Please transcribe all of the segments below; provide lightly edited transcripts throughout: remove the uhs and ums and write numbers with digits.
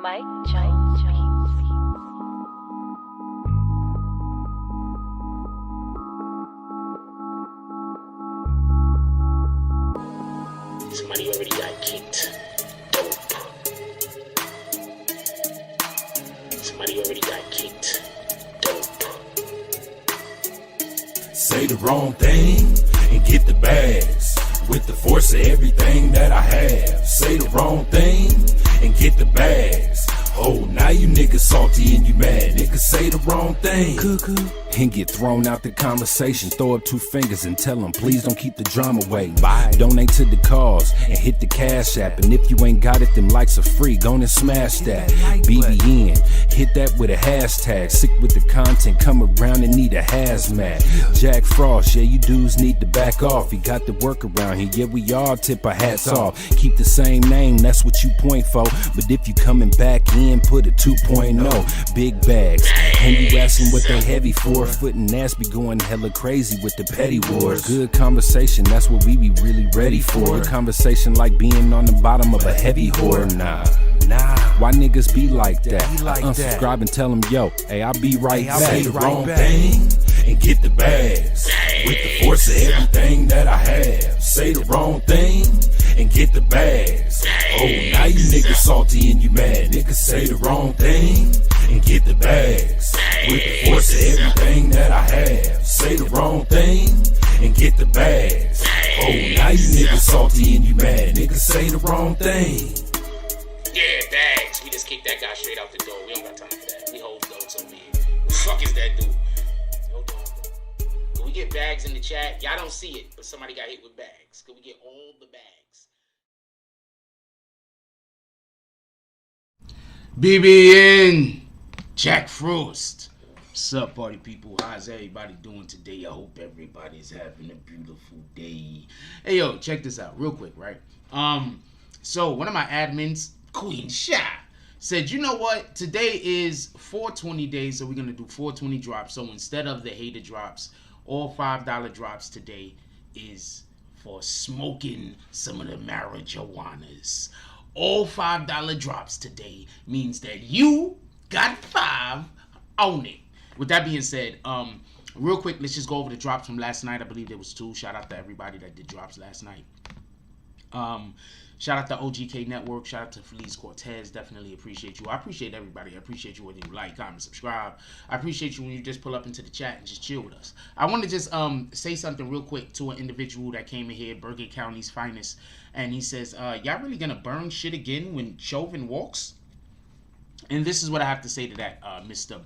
Mike Jones Beats. Somebody already got kicked. Dope. Somebody already got kicked. Dope. Say the wrong thing and get the bags. With the force of everything that I have. Say the wrong thing and get the bags. Oh, now you niggas salty and you mad. Niggas say the wrong thing and get thrown out the conversation. Throw up two fingers and tell them, please don't keep the drama waiting. Bye. Donate to the cause and hit the cash app. And if you ain't got it, them likes are free. Go and smash that. BBN, hit that with a hashtag. Sick with the content, come around and need a hazmat. Jack Frost, yeah, you dudes need to back off. He got the work around here, yeah, we all tip our hats off. Keep the same name, that's what you point for. But if you coming back in, put a 2.0. Big bags, and you asking what they heavy for. Foot and ass be going hella crazy with the petty wars. Good conversation, that's what we be really ready for. Good conversation like being on the bottom of a heavy whore. Nah, why niggas be like that? Unsubscribe and tell them, yo, hey, I'll be right back. Say the wrong thing and get the bags. With the force of everything that I have. Say the wrong thing and get the bags. Oh, now you niggas salty and you mad. Niggas say the wrong thing and get the bags. With the force of everything that I have. Say the wrong thing and get the bags. Oh, now you niggas salty and you mad. Niggas say the wrong thing. Yeah, bags. We just kicked that guy straight out the door. We don't got time for that. We hold those over here. Who the fuck is that dude? Hold on. Can we get bags in the chat? Y'all don't see it, but somebody got hit with bags. Can we get all the bags? BBN, Jack Frost. What's up, party people? How's everybody doing today? I hope everybody's having a beautiful day. Hey, yo, check this out real quick, right? So one of my admins, Queen Shy, said, you know what? Today is 420 days, so we're going to do 420 drops. So instead of the hater drops, all $5 drops today is for smoking some of the marijuanas. All $5 drops today means that you got 5 on it. With that being said, real quick, let's just go over the drops from last night. I believe there was 2. Shout out to everybody that did drops last night. Shout out to OGK Network. Shout out to Feliz Cortez. Definitely appreciate you. I appreciate everybody. I appreciate you whether you like, comment, subscribe. I appreciate you when you just pull up into the chat and just chill with us. I want to just say something real quick to an individual that came in here, Bergen County's finest. And he says, y'all really going to burn shit again when Chauvin walks? And this is what I have to say to that, Mr.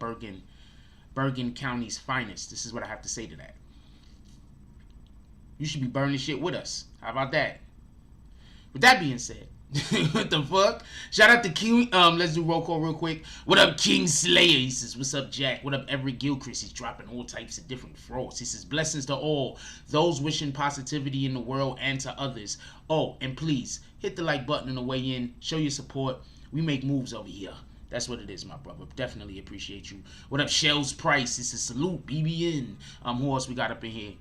Bergen County's finest. This is what I have to say to that. You should be burning shit with us. How about that? With that being said, what the fuck? Shout out to King. Let's do roll call real quick. What up, King Slayer? He says, what's up, Jack? What up, Everett Gilchrist? He's dropping all types of different frauds. He says, blessings to all those wishing positivity in the world and to others. Oh, and please hit the like button on the way in. Show your support. We make moves over here. That's what it is, my brother. Definitely appreciate you. What up, Shells Price? This is salute, BBN. Who else we got up in here?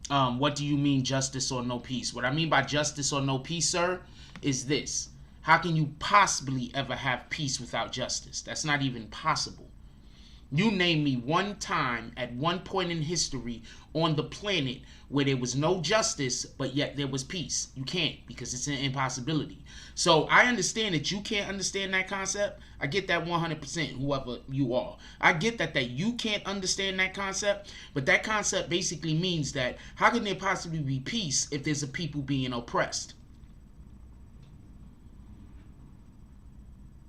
What do you mean justice or no peace? What I mean by justice or no peace, sir, is this. How can you possibly ever have peace without justice? That's not even possible. You name me one time at one point in history on the planet where there was no justice, but yet there was peace. You can't, because it's an impossibility. So I understand that you can't understand that concept. I get that 100%, whoever you are. I get that you can't understand that concept, but that concept basically means that how can there possibly be peace if there's a people being oppressed?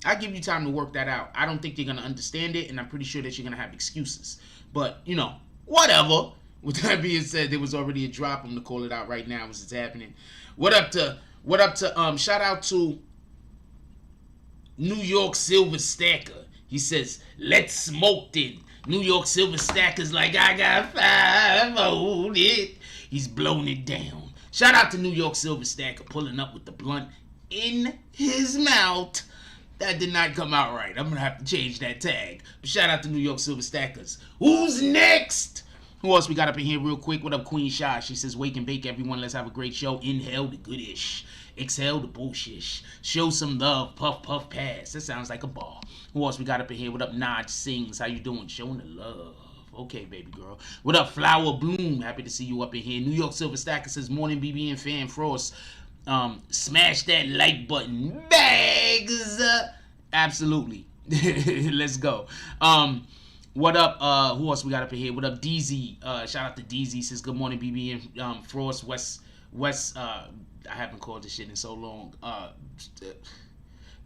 I give you time to work that out. I don't think you're going to understand it, and I'm pretty sure that you're going to have excuses. But, you know, whatever. With that being said, there was already a drop. I'm going to call it out right now as it's happening. What up to, shout out to New York Silver Stacker. He says, let's smoke then. New York Silver Stacker's like, I got 5 on it. He's blown it down. Shout out to New York Silver Stacker pulling up with the blunt in his mouth. That did not come out right. I'm going to have to change that tag. But shout out to New York Silver Stackers. Who's next? Who else we got up in here real quick? What up, Queen Shy? She says, wake and bake, everyone. Let's have a great show. Inhale the goodish. Exhale the bullshit. Show some love. Puff, puff, pass. That sounds like a ball. Who else we got up in here? What up, Naj Sings? How you doing? Showing the love. Okay, baby girl. What up, Flower Bloom? Happy to see you up in here. New York Silver Stacker says, morning, BBN fan Frost. Smash that like button. Bags. Absolutely. Let's go. What up? Who else we got up in here? What up, DZ? Shout out to DZ. Says, good morning, BBN. Frost, West. I haven't called this shit in so long.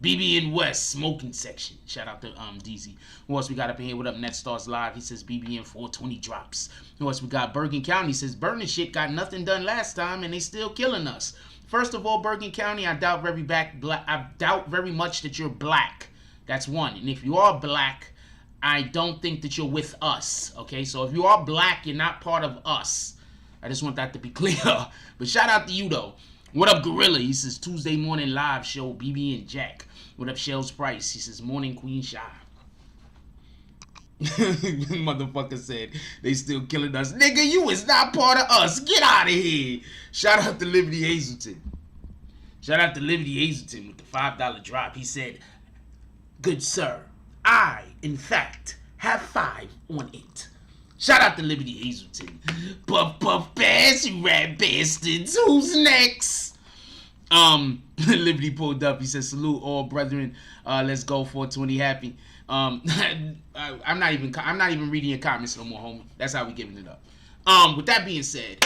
BBN West smoking section. Shout out to DZ. Who else we got up in here? What up, Net Stars Live? He says BBN 420 drops. Who else we got? Bergen County says burning shit got nothing done last time and they still killing us. First of all, Bergen County, I doubt very much that you're black. That's one. And if you are black, I don't think that you're with us. Okay, so if you are black, you're not part of us. I just want that to be clear. But shout out to you though. What up, Gorilla? He says Tuesday morning live show, BB and Jack. What up, Shells Price? He says morning Queen Shy. Motherfucker said they still killing us. Nigga, you is not part of us. Get out of here. Shout out to Liberty Hazelton. Shout out to Liberty Hazelton with the $5 drop. He said, good sir, I, in fact, have 5 on it. Shout out to Liberty Hazelton. Puff, puff, pass, you rat bastards. Who's next? Liberty pulled up. He says, salute all brethren. Let's go 420 happy. I'm not even reading your comments no more, homie. That's how we giving it up. With that being said,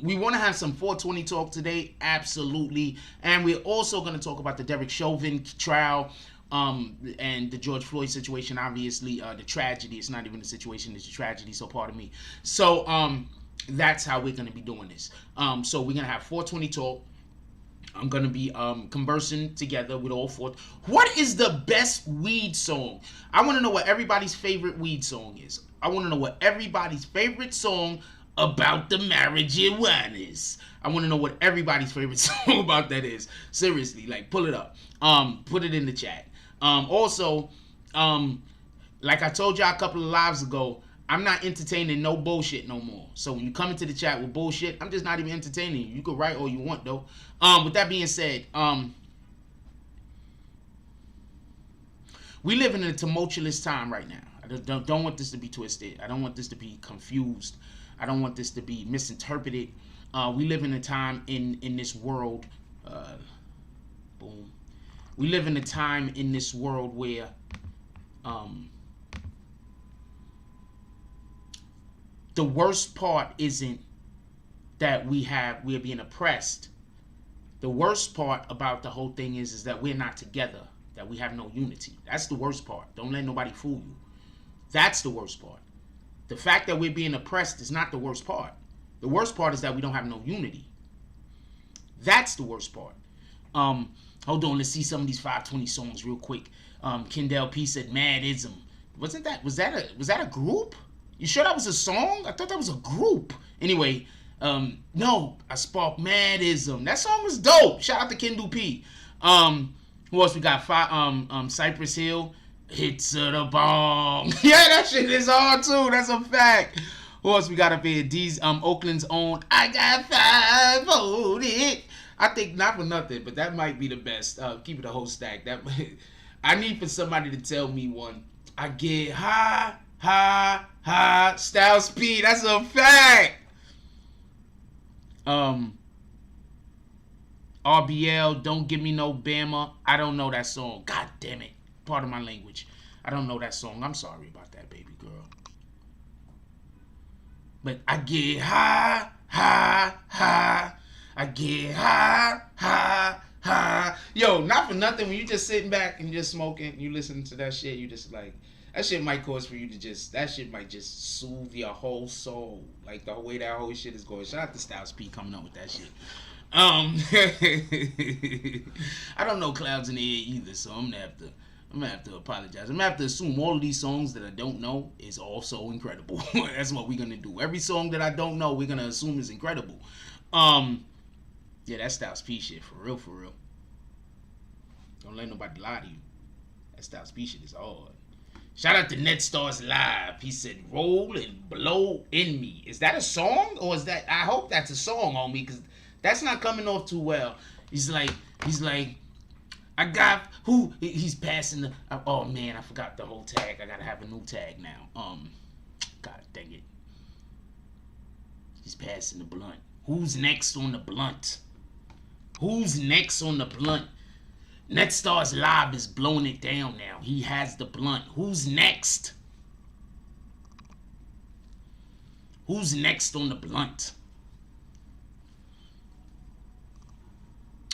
we want to have some 420 talk today. Absolutely. And we're also going to talk about the Derek Chauvin trial. And the George Floyd situation, obviously, the tragedy. It's not even a situation, it's a tragedy, so pardon me. So, that's how we're going to be doing this. So we're going to have 420 talk. I'm going to be conversing together with all four. What is the best weed song? I want to know what everybody's favorite weed song is. I want to know what everybody's favorite song about the marijuana is. I want to know what everybody's favorite song about that is. Seriously, like, pull it up. Put it in the chat. Also, like I told y'all a couple of lives ago, I'm not entertaining no bullshit no more. So when you come into the chat with bullshit, I'm just not even entertaining you. You can write all you want though. With that being said, we live in a tumultuous time right now. I don't want this to be twisted. I don't want this to be confused. I don't want this to be misinterpreted. We live in a time in this world. Boom. We live in a time in this world where the worst part isn't that we're being oppressed. The worst part about the whole thing is that we're not together, that we have no unity. That's the worst part. Don't let nobody fool you. That's the worst part. The fact that we're being oppressed is not the worst part. The worst part is that we don't have no unity. That's the worst part. Hold on, let's see some of these 520 songs real quick. Kendall P said Madism. Was that a group? You sure that was a song? I thought that was a group. Anyway, no, I sparked Madism. That song was dope. Shout out to Kendall P. Who else we got? Cypress Hill. Hits of the bomb. Yeah, that shit is hard too. That's a fact. Who else we got up here? D's Oakland's own. I got 5 voted. I think not for nothing, but that might be the best. Keep it a whole stack. That I need for somebody to tell me one. I get high, high, high. Styles P. That's a fact. RBL. Don't give me no Bama. I don't know that song. God damn it. Part of my language. I don't know that song. I'm sorry about that, baby girl. But I get high, high, high. I get high, high, high. Yo, not for nothing. When you just sitting back and just smoking, you listen to that shit, you just like, that shit might cause for you to just, that shit might just soothe your whole soul. Like the way that whole shit is going. Shout out to Styles P coming up with that shit. I don't know Clouds in the Air either, so I'm gonna have to apologize. I'm gonna have to assume all of these songs that I don't know is also incredible. That's what we're gonna do. Every song that I don't know, we're gonna assume is incredible. Yeah, that Styles P shit, for real, for real. Don't let nobody lie to you. That Styles P shit is hard. Shout out to Net Stars Live. He said, roll and blow in me. Is that a song? Or is that, I hope that's a song on me, because that's not coming off too well. He's like, I got who? He's passing the. Oh man, I forgot the whole tag. I gotta have a new tag now. God dang it. He's passing the blunt. Who's next on the blunt? Who's next on the blunt? Netstar's Live is blowing it down now. He has the blunt. Who's next? Who's next on the blunt?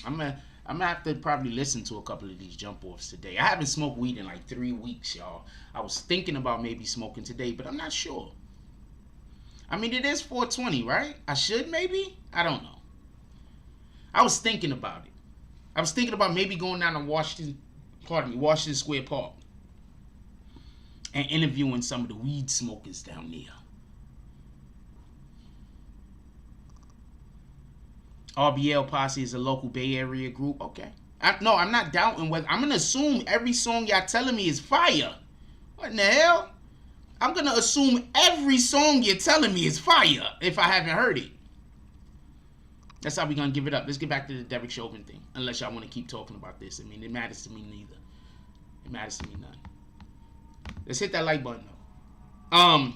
I'm gonna have to probably listen to a couple of these jump offs today. I haven't smoked weed in like 3 weeks, y'all. I was thinking about maybe smoking today, but I'm not sure. I mean, it is 420, right? I should maybe? I don't know. I was thinking about it. I was thinking about maybe going down to Washington Square Park and interviewing some of the weed smokers down there. RBL Posse is a local Bay Area group. Okay. No, I'm not doubting whether. I'm going to assume every song y'all telling me is fire. What in the hell? I'm going to assume every song you're telling me is fire if I haven't heard it. That's how we're going to give it up. Let's get back to the Derek Chauvin thing. Unless y'all want to keep talking about this. I mean, it matters to me neither. It matters to me none. Let's hit that like button though.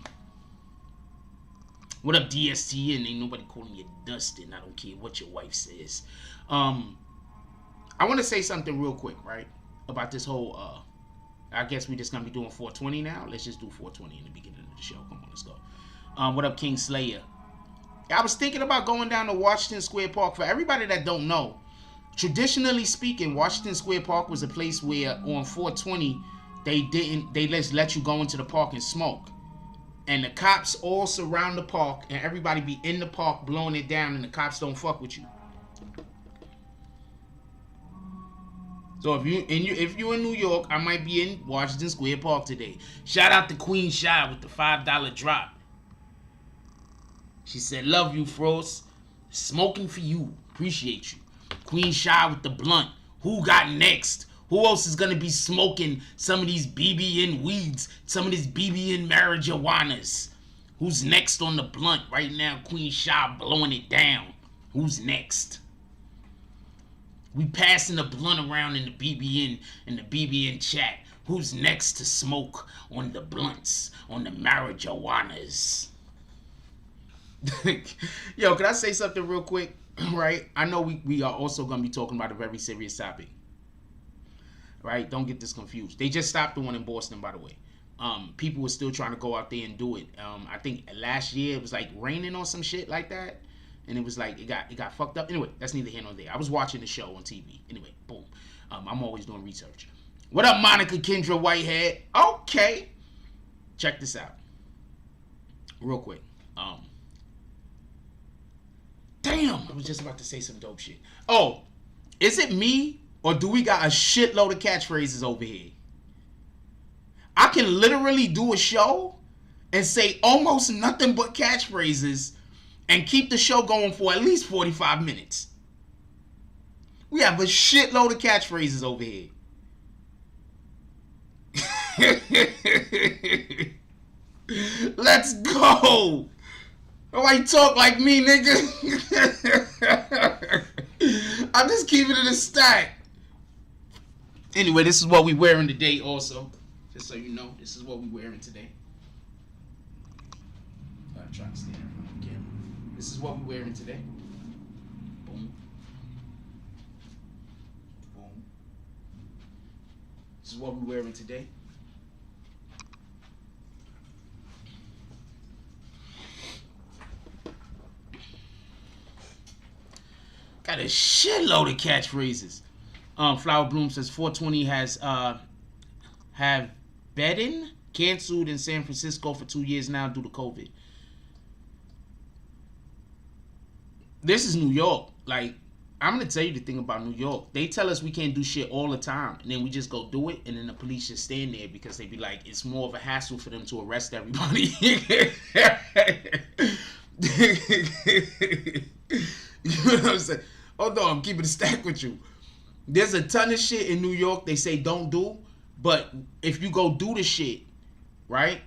What up, DST? And ain't nobody calling you Dustin. I don't care what your wife says. I want to say something real quick, right? About this whole, I guess we just going to be doing 420 now. Let's just do 420 in the beginning of the show. Come on, let's go. What up, King Slayer? I was thinking about going down to Washington Square Park. For everybody that don't know, traditionally speaking, Washington Square Park was a place where on 420, they just let you go into the park and smoke. And the cops all surround the park, and everybody be in the park blowing it down, and the cops don't fuck with you. So if you in New York, I might be in Washington Square Park today. Shout out to Queen Shy with the $5 drop. She said, "Love you, Frost. Smoking for you. Appreciate you." Queen Shy with the blunt. Who got next? Who else is going to be smoking some of these BBN weeds? Some of these BBN marijuanas? Who's next on the blunt? Right now, Queen Shy blowing it down. Who's next? We passing the blunt around in the BBN chat. Who's next to smoke on the blunts, on the marijuanas? Yo, can I say something real quick? Right? I know we are also going to be talking about a very serious topic. Right? Don't get this confused. They just stopped the one in Boston, by the way. People were still trying to go out there and do it. I think last year it was like raining or some shit like that. And it was like, it got fucked up. Anyway, that's neither here nor there. I was watching the show on TV. Anyway, boom. I'm always doing research. What up, Monica Kendra Whitehead? Okay. Check this out. Real quick. Damn, I was just about to say some dope shit. Oh, is it me or do we got a shitload of catchphrases over here? I can literally do a show and say almost nothing but catchphrases and keep the show going for at least 45 minutes. We have a shitload of catchphrases over here. Let's go. Nobody talk like me, nigga. I'm just keeping it a stack. Anyway, this is what we wearing today also. Just so you know, this is what we wearing today. I'm trying to stand in front of the camera. This is what we wearing today. Boom. Boom. This is what we wearing today. Got a shitload of catchphrases. Flower Bloom says 420 has have bedding canceled in San Francisco for 2 years now due to COVID. This is New York. Like, I'm gonna tell you the thing about New York. They tell us we can't do shit all the time, and then we just go do it, and then the police just stand there because they be like, it's more of a hassle for them to arrest everybody. You know what I'm saying? Hold on, I'm keeping a stack with you. There's a ton of shit in New York they say don't do, but if you go do the shit, right?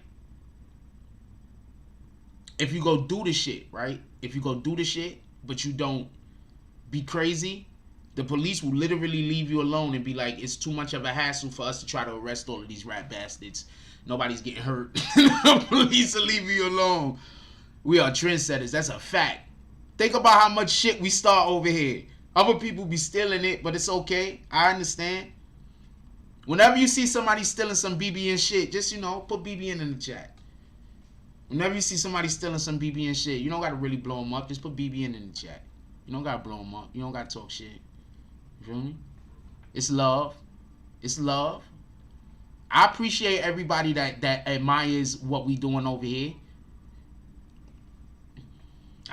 If you go do the shit, right? If you go do the shit, but you don't be crazy, The police will literally leave you alone and be like, it's too much of a hassle for us to try to arrest all of these rat bastards. Nobody's getting hurt. The police will leave you alone. We are trendsetters. That's a fact. Think about how much shit we start over here. Other people be stealing it, but it's okay. I understand. Whenever you see somebody stealing some BBN shit, just, you know, put BBN in the chat. Whenever you see somebody stealing some BBN shit, you don't got to really blow them up. Just put BBN in the chat. You don't got to blow them up. You don't got to talk shit. You feel me? It's love. It's love. I appreciate everybody that admires what we doing over here.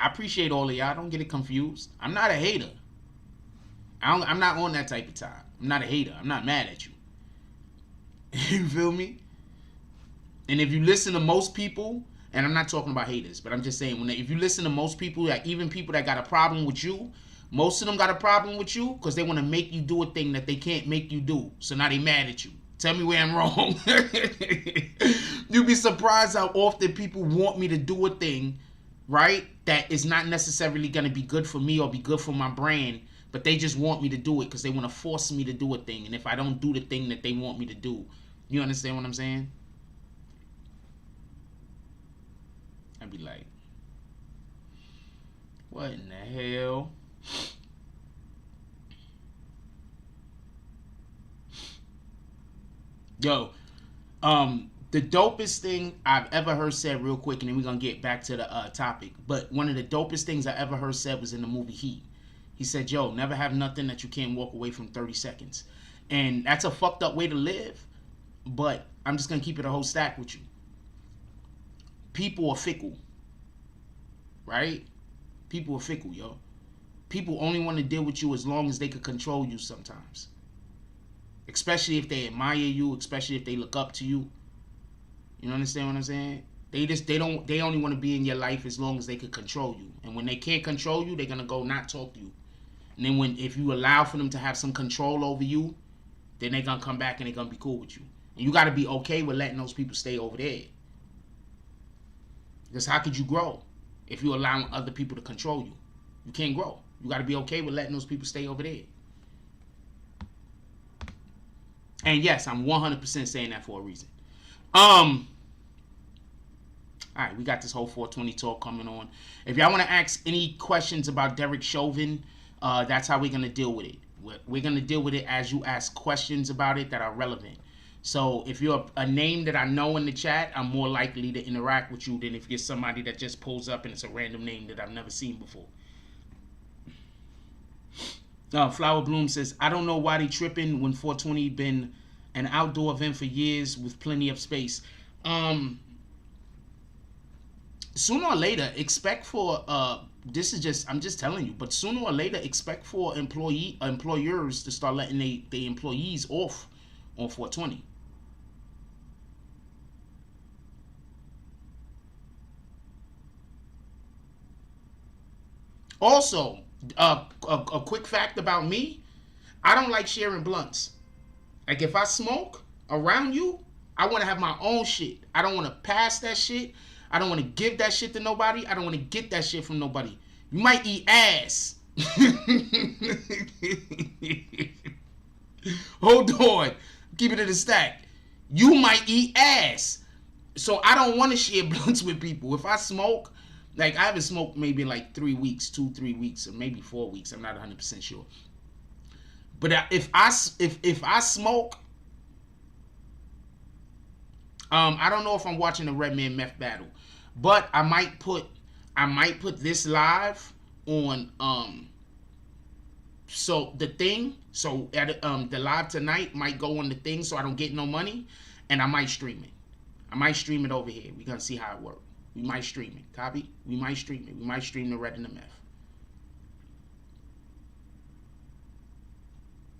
I appreciate all of y'all. Don't get it confused. I'm not a hater. I'm not on that type of time. I'm not a hater. I'm not mad at you. You feel me? And if you listen to most people, and I'm not talking about haters, but I'm just saying, if you listen to most people, like even people that got a problem with you, most of them got a problem with you because they want to make you do a thing that they can't make you do. So now they mad at you. Tell me where I'm wrong. You'd be surprised how often people want me to do a thing, right, that is not necessarily going to be good for me or be good for my brand, but they just want me to do it because they want to force me to do a thing. And if I don't do the thing that they want me to do, you understand what I'm saying? I'd be like, what in the hell? Yo, the dopest thing I've ever heard said, real quick, and then we're gonna get back to the topic, but one of the dopest things I ever heard said was in the movie Heat. He said, yo, never have nothing that you can't walk away from 30 seconds. And that's a fucked up way to live, but I'm just gonna keep it a whole stack with you. People are fickle, right? People are fickle, yo. People only want to deal with you as long as they could control you sometimes. Especially if they admire you, especially if they look up to you. You understand what I'm saying? They only want to be in your life as long as they could control you. And when they can't control you, they're gonna go not talk to you. And then if you allow for them to have some control over you, then they're gonna come back and they're gonna be cool with you. And you gotta be okay with letting those people stay over there. Because how could you grow if you're allowing other people to control you? You can't grow. You gotta be okay with letting those people stay over there. And yes, I'm 100% saying that for a reason. Alright, we got this whole 420 talk coming on. If y'all want to ask any questions about Derek Chauvin, that's how we're going to deal with it. We're going to deal with it as you ask questions about it that are relevant. So if you're a name that I know in the chat, I'm more likely to interact with you than if you're somebody that just pulls up and it's a random name that I've never seen before. Flower Bloom says, I don't know why they tripping when 420 been an outdoor event for years with plenty of space. Sooner or later, expect for this is just, I'm just telling you, but sooner or later, expect for employers to start letting the employees off on 420. Also, a quick fact about me, I don't like sharing blunts. Like if I smoke around you, I want to have my own shit. I don't want to pass that shit. I don't want to give that shit to nobody. I don't want to get that shit from nobody. You might eat ass. Hold on. Keep it in the stack. You might eat ass. So I don't want to share blunts with people. If I smoke, like I haven't smoked maybe like 3 weeks, 2-3 weeks, or maybe 4 weeks. I'm not 100% sure. But if I smoke, I don't know if I'm watching the Red Man Meth battle, but I might put this live on so the thing, so at the live tonight might go on the thing so I don't get no money, and I might stream it. I might stream it over here. We're gonna see how it works. We might stream it. Copy? We might stream it. We might stream the Red and the Meth.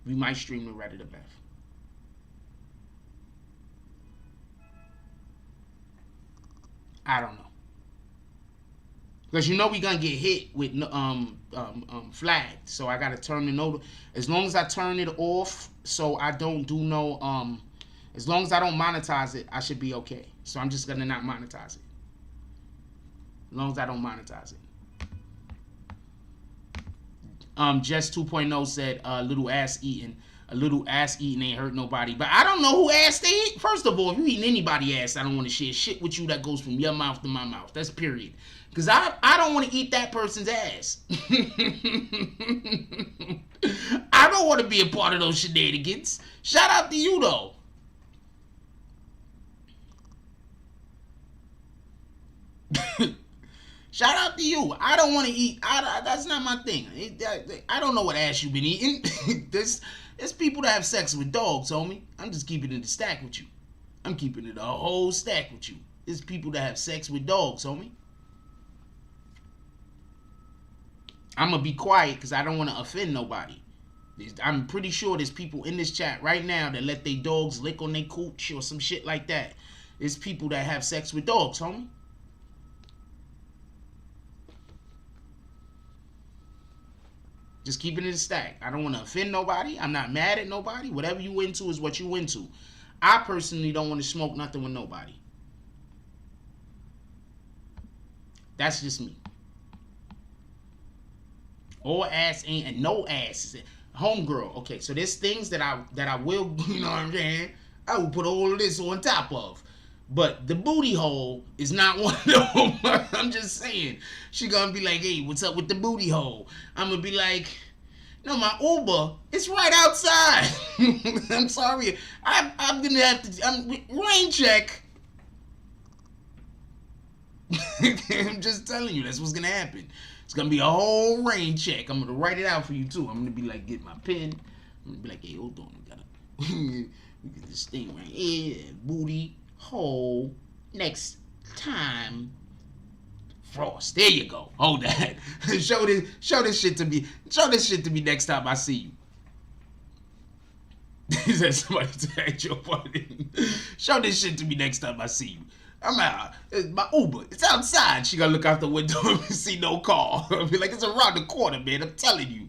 We might stream the Red and the Meth. I don't know. Because you know we gonna get hit with flag. So I gotta turn the note. As long as I turn it off, so I don't do no as long as I don't monetize it, I should be okay. So I'm just gonna not monetize it. As long as I don't monetize it. Jess 2.0 said, little ass eating. A little ass eating ain't hurt nobody. But I don't know who ass they eat. First of all, if you eating anybody ass, I don't want to share shit with you that goes from your mouth to my mouth. That's period. Because I don't want to eat that person's ass. I don't want to be a part of those shenanigans. Shout out to you, though. Shout out to you. I don't want to eat. That's not my thing. I don't know what ass you've been eating. There's people that have sex with dogs, homie. I'm just keeping it a stack with you. I'm keeping it a whole stack with you. There's people that have sex with dogs, homie. I'm going to be quiet because I don't want to offend nobody. I'm pretty sure there's people in this chat right now that let their dogs lick on their cooch or some shit like that. There's people that have sex with dogs, homie. Just keeping it a stack. I don't want to offend nobody. I'm not mad at nobody. Whatever you into is what you into. I personally don't want to smoke nothing with nobody. That's just me. All ass ain't and no ass. Homegirl. Okay, so there's things that I will, you know what I'm saying? I will put all of this on top of. But the booty hole is not one of them. I'm just saying. She gonna be like, hey, what's up with the booty hole? I'm gonna be like, no, my Uber, it's right outside. I'm sorry. I'm gonna have to, rain check. I'm just telling you, that's what's gonna happen. It's gonna be a whole rain check. I'm gonna write it out for you too. I'm gonna be like, get my pen. I'm gonna be like, hey, hold on. We get this thing right here. Booty hole next time. Frost. There you go. Hold that. show this shit to me. Show this shit to me next time I see you. Is that somebody to Joe Budden? Show this shit to me next time I see you. I'm out. My Uber. It's outside. She gonna look out the window and see no car. I'll be like, it's around the corner, man. I'm telling you.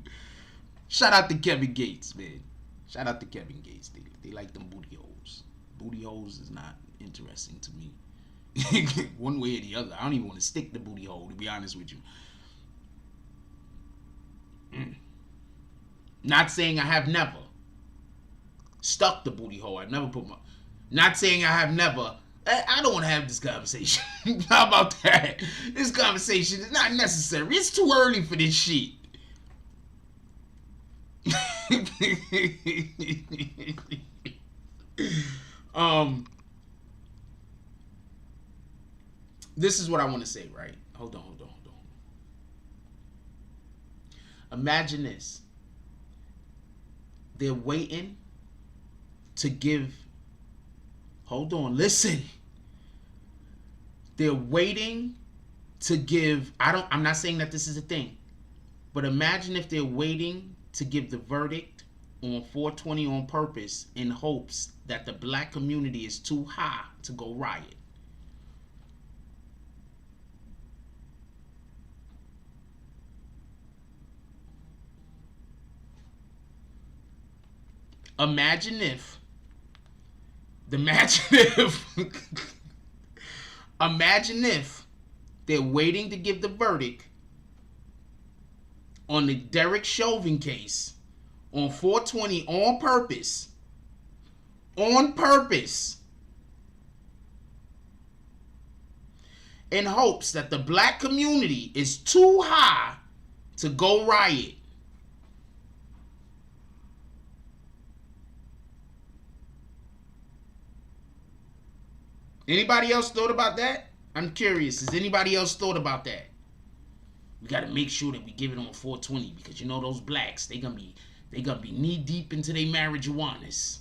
Shout out to Kevin Gates, man. Shout out to Kevin Gates. They like them booty holes. Booty holes is not interesting to me. One way or the other. I don't even want to stick the booty hole, to be honest with you. Not saying I have never stuck the booty hole. I've never put my... Not saying I have never... I don't want to have this conversation. How about that? This conversation is not necessary. It's too early for this shit. This is what I want to say, right? Hold on. Imagine this. They're waiting to give... Hold on, listen. They're waiting to give... I'm not saying that this is a thing. But imagine if they're waiting to give the verdict on 420 on purpose in hopes that the black community is too high to go riot. Imagine if they're waiting to give the verdict on the Derek Chauvin case on 420 on purpose. On purpose. In hopes that the black community is too high to go riot. Anybody else thought about that? I'm curious. Has anybody else thought about that? We got to make sure that we give it on 420 because you know those blacks, they gonna be knee deep into their marijuanas.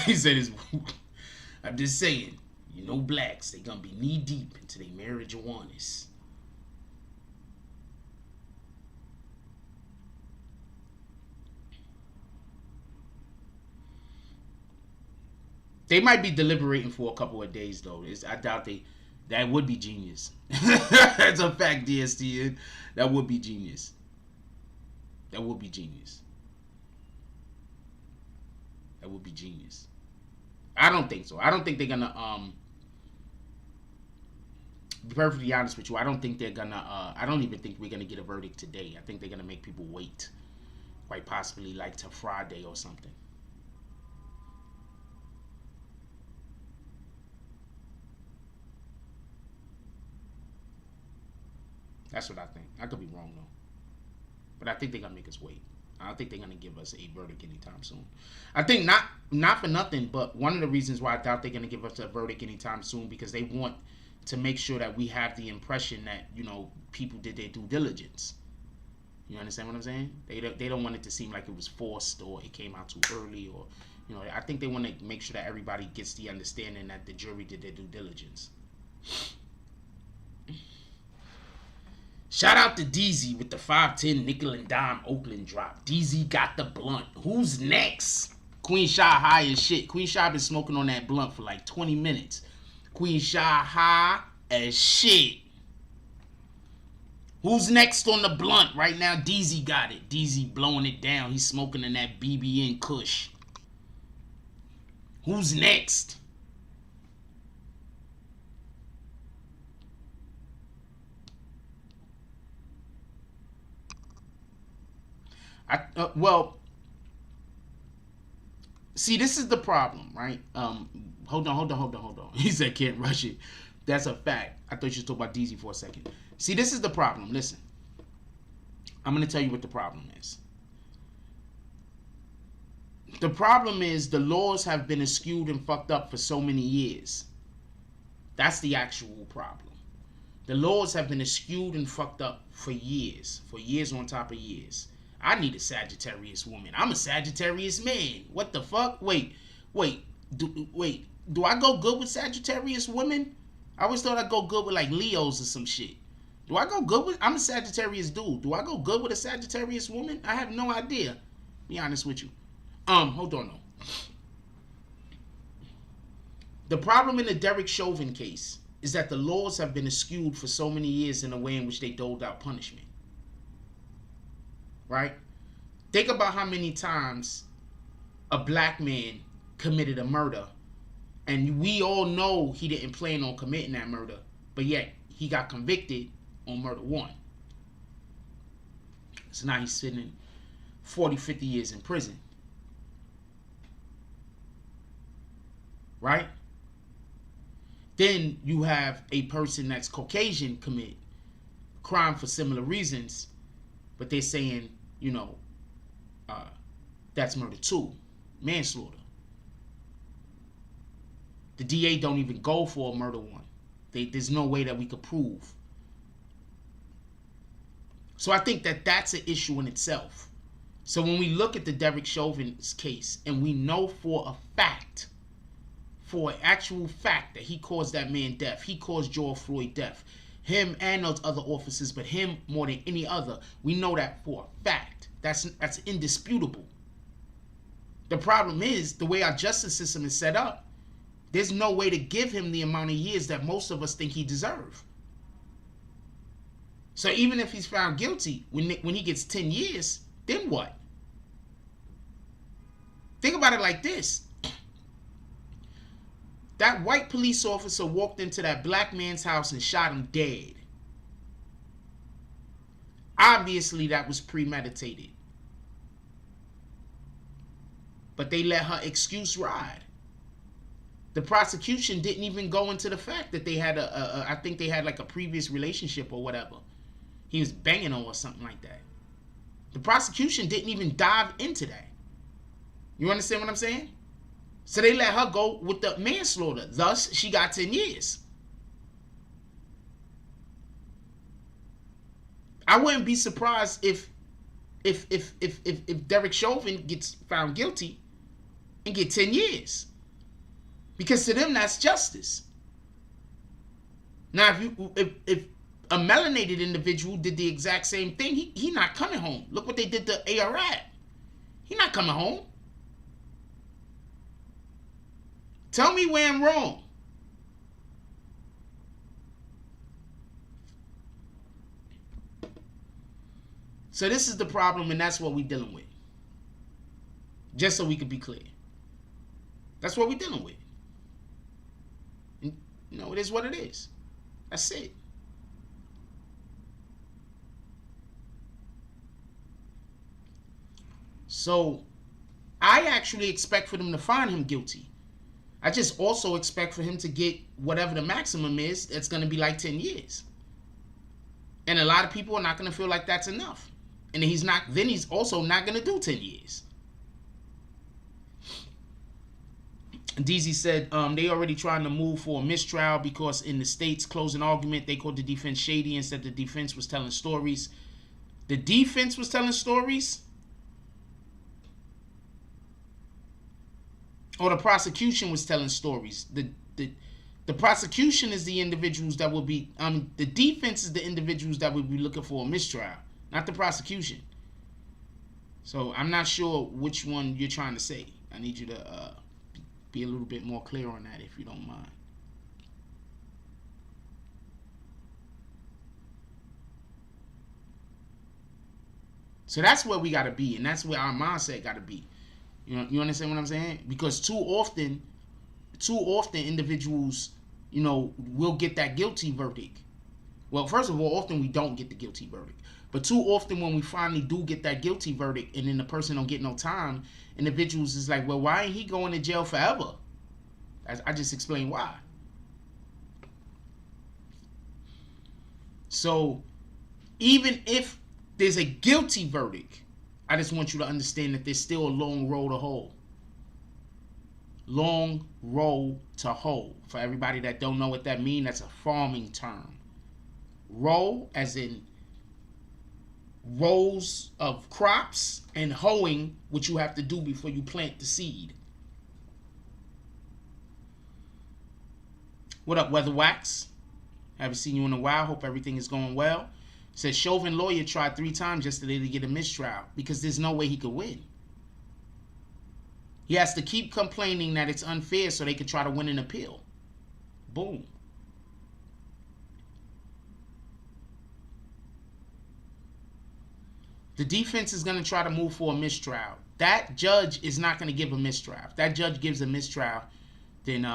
He said, I'm just saying, you know blacks, they gonna be knee deep into their marijuanas. They might be deliberating for a couple of days, though. I doubt that would be genius. That's a fact, DSTN. That would be genius. That would be genius. That would be genius. I don't think so. I don't think they're gonna to be perfectly honest with you, I don't think they're gonna. I don't even think we're gonna get a verdict today. I think they're gonna make people wait, quite possibly like to Friday or something. That's what I think. I could be wrong though, but I think they're gonna make us wait. I don't think they're gonna give us a verdict anytime soon. I think not for nothing, but one of the reasons why I doubt they're gonna give us a verdict anytime soon because they want to make sure that we have the impression that people did their due diligence. You understand what I'm saying? They don't want it to seem like it was forced or it came out too early or I think they want to make sure that everybody gets the understanding that the jury did their due diligence. Shout out to DZ with the 510 nickel and dime Oakland drop. DZ got the blunt. Who's next? Queen Shy high as shit. Queen Shy been smoking on that blunt for like 20 minutes. Queen Shy high as shit. Who's next on the blunt? Right now, DZ got it. DZ blowing it down. He's smoking in that BBN Kush. Who's next? Well, see, this is the problem, right? Hold on. He said can't rush it. That's a fact. I thought you were talking about DZ for a second. See, this is the problem. Listen, I'm going to tell you what the problem is. The problem is the laws have been skewed and fucked up for so many years. That's the actual problem. The laws have been skewed and fucked up for years on top of years. I need a Sagittarius woman. I'm a Sagittarius man. What the fuck? Wait. Do I go good with Sagittarius women? I always thought I'd go good with like Leos or some shit. Do I go good with... I'm a Sagittarius dude. Do I go good with a Sagittarius woman? I have no idea. Be honest with you. Hold on though. The problem in the Derek Chauvin case is that the laws have been skewed for so many years in a way in which they doled out punishment. Right? Think about how many times a black man committed a murder and we all know he didn't plan on committing that murder, but yet he got convicted on murder one. So now he's sitting 40, 50 years in prison. Right? Then you have a person that's Caucasian commit crime for similar reasons, but they're saying, that's murder two, manslaughter. The DA don't even go for a murder one. There's no way that we could prove. So I think that that's an issue in itself. So when we look at the Derek Chauvin's case and we know for an actual fact that he caused that man death, he caused George Floyd death, him and those other officers, but him more than any other, we know that for a fact. That's indisputable. The problem is the way our justice system is set up, there's no way to give him the amount of years that most of us think he deserves. So even if he's found guilty, when he gets 10 years, then what? Think about it like this. That white police officer walked into that black man's house and shot him dead. Obviously, that was premeditated. But they let her excuse ride. The prosecution didn't even go into the fact that they had I think they had like a previous relationship or whatever. He was banging her or something like that. The prosecution didn't even dive into that. You understand what I'm saying? So they let her go with the manslaughter. Thus, she got 10 years. I wouldn't be surprised if Derek Chauvin gets found guilty and get 10 years. Because to them, that's justice. Now, if a melanated individual did the exact same thing, he not coming home. Look what they did to ARAB. He not coming home. Tell me where I'm wrong. So this is the problem, and that's what we're dealing with. Just so we could be clear. That's what we're dealing with. And, it is what it is. That's it. So I actually expect for them to find him guilty. I just also expect for him to get whatever the maximum is. It's going to be like 10 years. And a lot of people are not going to feel like that's enough. And he's also not going to do 10 years. DZ said they already trying to move for a mistrial because in the state's closing argument, they called the defense shady and said the defense was telling stories. The defense was telling stories? Or the prosecution was telling stories? The prosecution is the individuals that will be, the defense is the individuals that will be looking for a mistrial, not the prosecution. So I'm not sure which one you're trying to say. I need you to be a little bit more clear on that if you don't mind. So that's where we got to be, and that's where our mindset got to be. You understand what I'm saying? Because too often individuals, will get that guilty verdict. Well, first of all, often we don't get the guilty verdict. But too often when we finally do get that guilty verdict and then the person don't get no time, individuals is like, well, why ain't he going to jail forever? I just explained why. So even if there's a guilty verdict, I just want you to understand that there's still a long road to hoe. Long row to hoe. For everybody that don't know what that means, that's a farming term. Row as in rows of crops, and hoeing, what you have to do before you plant the seed. What up, Weather Wax? Haven't seen you in a while. Hope everything is going well. Says Chauvin lawyer tried 3 times yesterday to get a mistrial because there's no way he could win. He has to keep complaining that it's unfair so they could try to win an appeal. Boom. The defense is going to try to move for a mistrial. That judge is not going to give a mistrial. If that judge gives a mistrial, then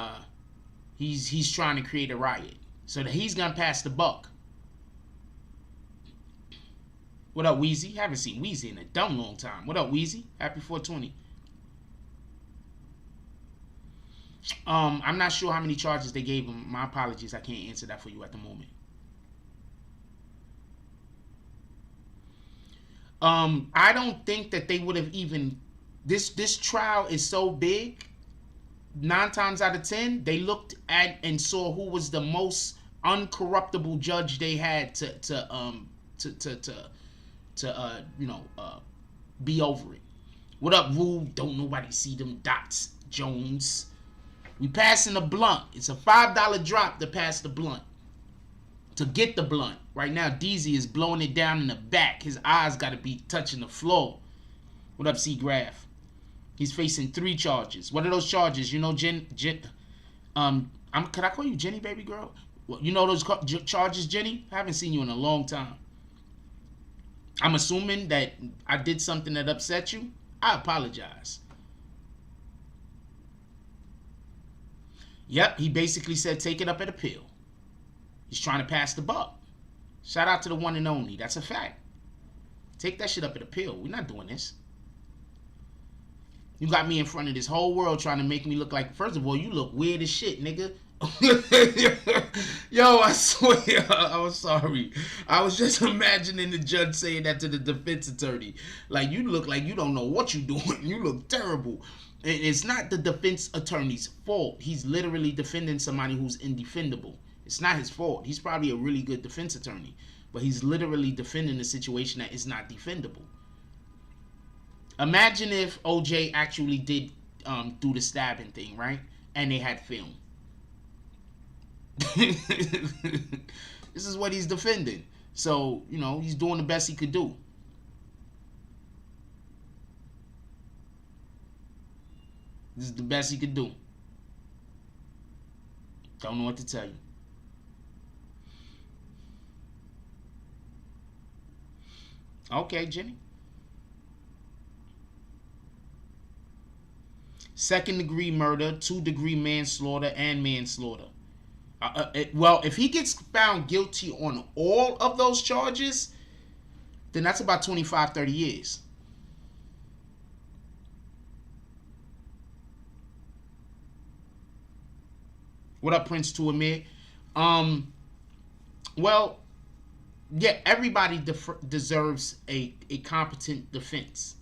he's trying to create a riot. So that he's going to pass the buck. What up, Weezy? Haven't seen Weezy in a dumb long time. What up, Weezy? Happy 420. I'm not sure how many charges they gave him. My apologies. I can't answer that for you at the moment. I don't think that they would have even... This trial is so big. 9 times out of 10, they looked at and saw who was the most uncorruptible judge they had to be over it. What up, Rube? Don't nobody see them dots, Jones. We passing the blunt. It's a $5 drop to pass the blunt. To get the blunt. Right now, DZ is blowing it down in the back. His eyes got to be touching the floor. What up, C-Graph? He's facing 3 charges. What are those charges? You know, Jen, could I call you Jenny, baby girl? Well, you know those charges, Jenny? I haven't seen you in a long time. I'm assuming that I did something that upset you. I apologize. Yep, he basically said take it up at appeal. He's trying to pass the buck. Shout out to the one and only. That's a fact. Take that shit up at appeal. We're not doing this. You got me in front of this whole world trying to make me look like... First of all, you look weird as shit, nigga. Yo, I swear, I was sorry. I was just imagining the judge saying that to the defense attorney. Like, you look like you don't know what you're doing. You look terrible. It's not the defense attorney's fault. He's literally defending somebody who's indefendable. It's not his fault. He's probably a really good defense attorney. But he's literally defending a situation that is not defendable. Imagine if OJ actually did do the stabbing thing, right? And they had film. This is what he's defending. So, he's doing the best he could do. This is the best he could do. Don't know what to tell you. Okay, Jenny. 2nd degree murder, 2-degree manslaughter, and manslaughter. Well, if he gets found guilty on all of those charges, then that's about 25, 30 years. What up, Prince to Amir? Well, yeah, everybody deserves a competent defense.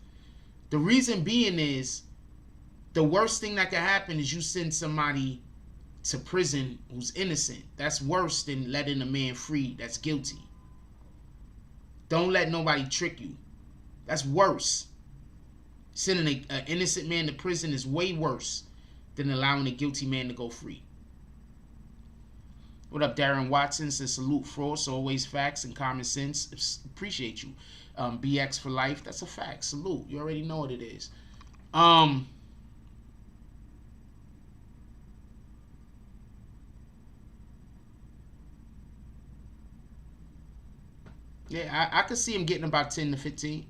The reason being is the worst thing that can happen is you send somebody to prison who's innocent. That's worse than letting a man free that's guilty. Don't let nobody trick you. That's worse. Sending an innocent man to prison is way worse than allowing a guilty man to go free. What up, Darren Watson? Says salute Frost, always facts and common sense. Appreciate you. BX for life. That's a fact. Salute. You already know what it is. Yeah, I could see him getting about 10 to 15.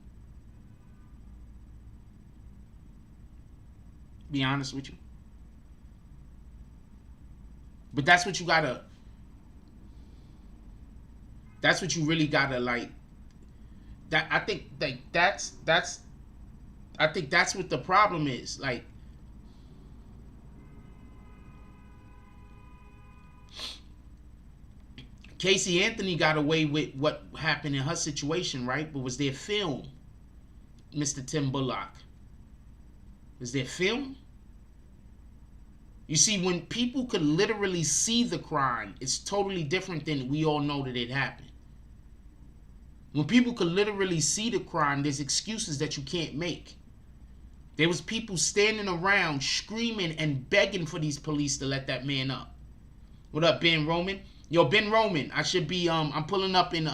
Be honest with you. But that's what you gotta. That's what you really gotta like. That I think that's. I think that's what the problem is. Like, Casey Anthony got away with what happened in her situation, right? But was there film, Mr. Tim Bullock? Was there film? You see, when people could literally see the crime, it's totally different than we all know that it happened. When people could literally see the crime, there's excuses that you can't make. There was people standing around screaming and begging for these police to let that man up. What up, Ben Roman? Yo, Ben Roman, I should be I'm pulling up in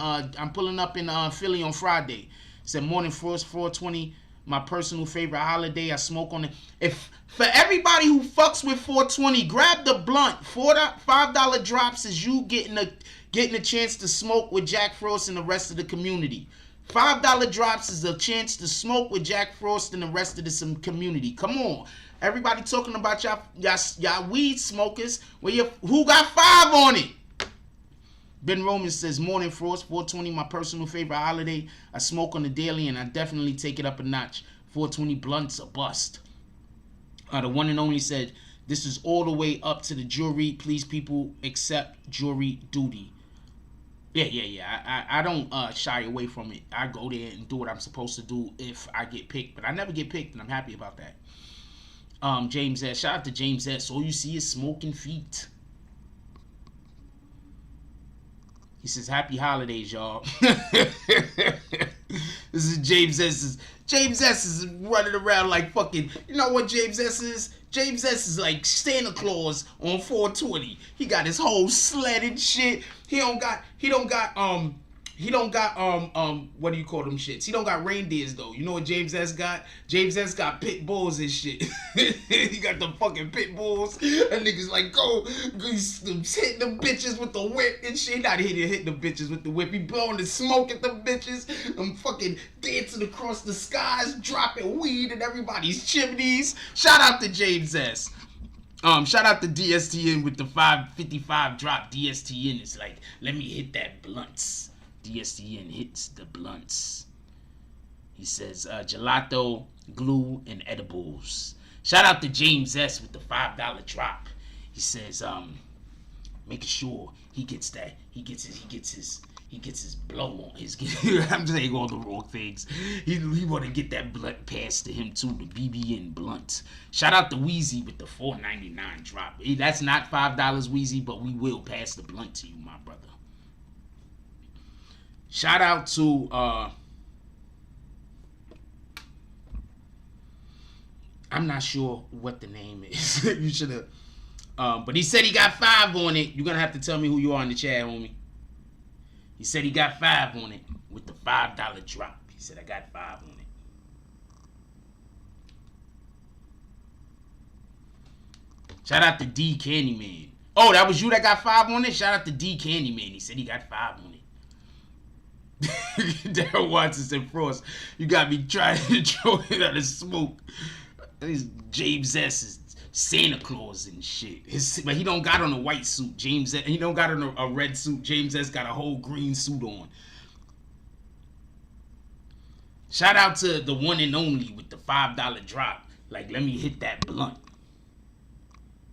Philly on Friday. Said morning frost 420, my personal favorite holiday. I smoke on it. If for everybody who fucks with 420, grab the blunt. $5 drops is you getting a chance to smoke with Jack Frost and the rest of the community. $5 drops is a chance to smoke with Jack Frost and the rest of the community. Come on. Everybody talking about y'all weed smokers. Who got 5 on it? Ben Roman says, morning frost, 420, my personal favorite holiday. I smoke on the daily and I definitely take it up a notch. 420 blunts a bust. The one and only said, this is all the way up to the jury. Please, people, accept jury duty. Yeah. I don't shy away from it. I go there and do what I'm supposed to do if I get picked. But I never get picked, and I'm happy about that. James S. Shout out to James S. All you see is smoking feet. He says, happy holidays, y'all. This is James S. James S. is running around like fucking, you know what James S. is? James S. is like Santa Claus on 420. He got his whole sled and shit. He don't got what do you call them shits? He don't got reindeers though. You know what James S. got? James S. got pit bulls and shit. He got the fucking pit bulls. That niggas like he's hitting them bitches with the whip and shit. Not hitting the bitches with the whip. He blowing the smoke at them bitches. I'm fucking dancing across the skies, dropping weed in everybody's chimneys. Shout out to James S. Shout out to DSTN with the 555 drop. DSTN is like, let me hit that blunts. DSTN hits the blunts. He says, gelato, glue, and edibles. Shout out to James S with the $5 drop. He says, making sure he gets his blow on his. I'm saying all the wrong things. He want to get that blunt passed to him too. The BBN blunt. Shout out to Wheezy with the $4.99 drop. That's not $5, Wheezy, but we will pass the blunt to you, my brother. Shout out to I'm not sure what the name is. You should have. But he said he got 5 on it. You're gonna have to tell me who you are in the chat, homie. He said he got 5 on it with the $5 drop. He said I got 5 on it. Shout out to D Candyman. Oh, that was you that got 5 on it? Shout out to D Candyman. He said he got 5 on it. Daryl Watson said, Frost, you got me trying to throw it out of smoke. These James S is Santa Claus and shit. But he don't got on a white suit. He don't got on a red suit. James S got a whole green suit on. Shout out to the one and only with the $5 drop. Like, let me hit that blunt.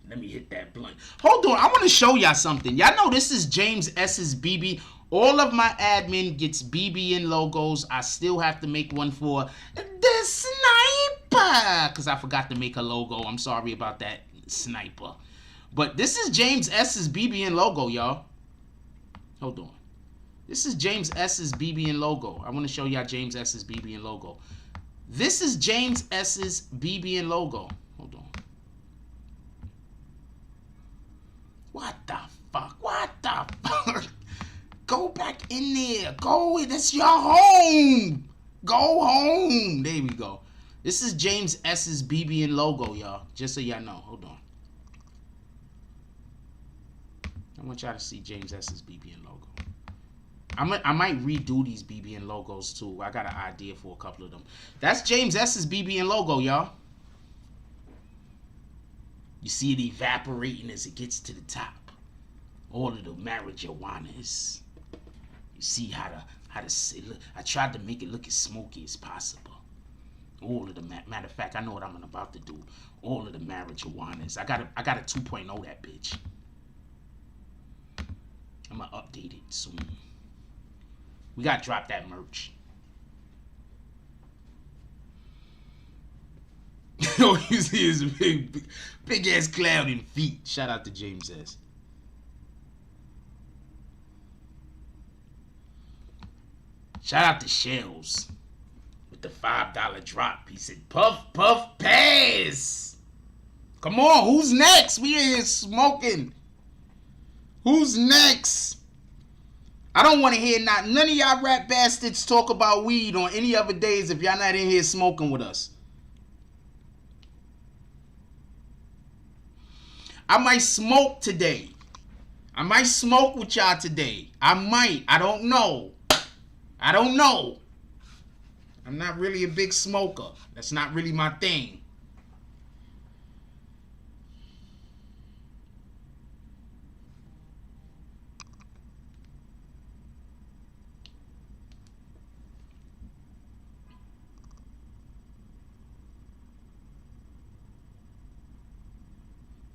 Let me hit that blunt. Hold on, I want to show y'all something. Y'all know this is James S's BB. All of my admin gets BBN logos. I still have to make one for the sniper, because I forgot to make a logo. I'm sorry about that, sniper. But this is James S's BBN logo, y'all. Hold on. This is James S's BBN logo. I want to show y'all James S's BBN logo. This is James S's BBN logo. Hold on. What the fuck? What the fuck? Go back in there. Go. That's your home. Go home. There we go. This is James S's BBN logo, y'all. Just so y'all know. Hold on. I want y'all to see James S's BBN logo. I might redo these BBN logos too. I got an idea for a couple of them. That's James S's BBN logo, y'all. You see it evaporating as it gets to the top. All of the marijuanas. You see how to say, look, I tried to make it look as smoky as possible. All of the matter of fact, I know what I'm about to do. All of the marijuanas. I got a 2.0 that bitch. I'm gonna update it soon. We gotta drop that merch. All you see is big ass cloud and feet. Shout out to James S. Shout out to Shells with the $5 drop. He said, puff, puff, pass. Come on, who's next? We in here smoking. Who's next? I don't want to hear none of y'all rap bastards talk about weed on any other days if y'all not in here smoking with us. I might smoke today. I might smoke with y'all today. I might. I don't know. I don't know. I'm not really a big smoker. That's not really my thing.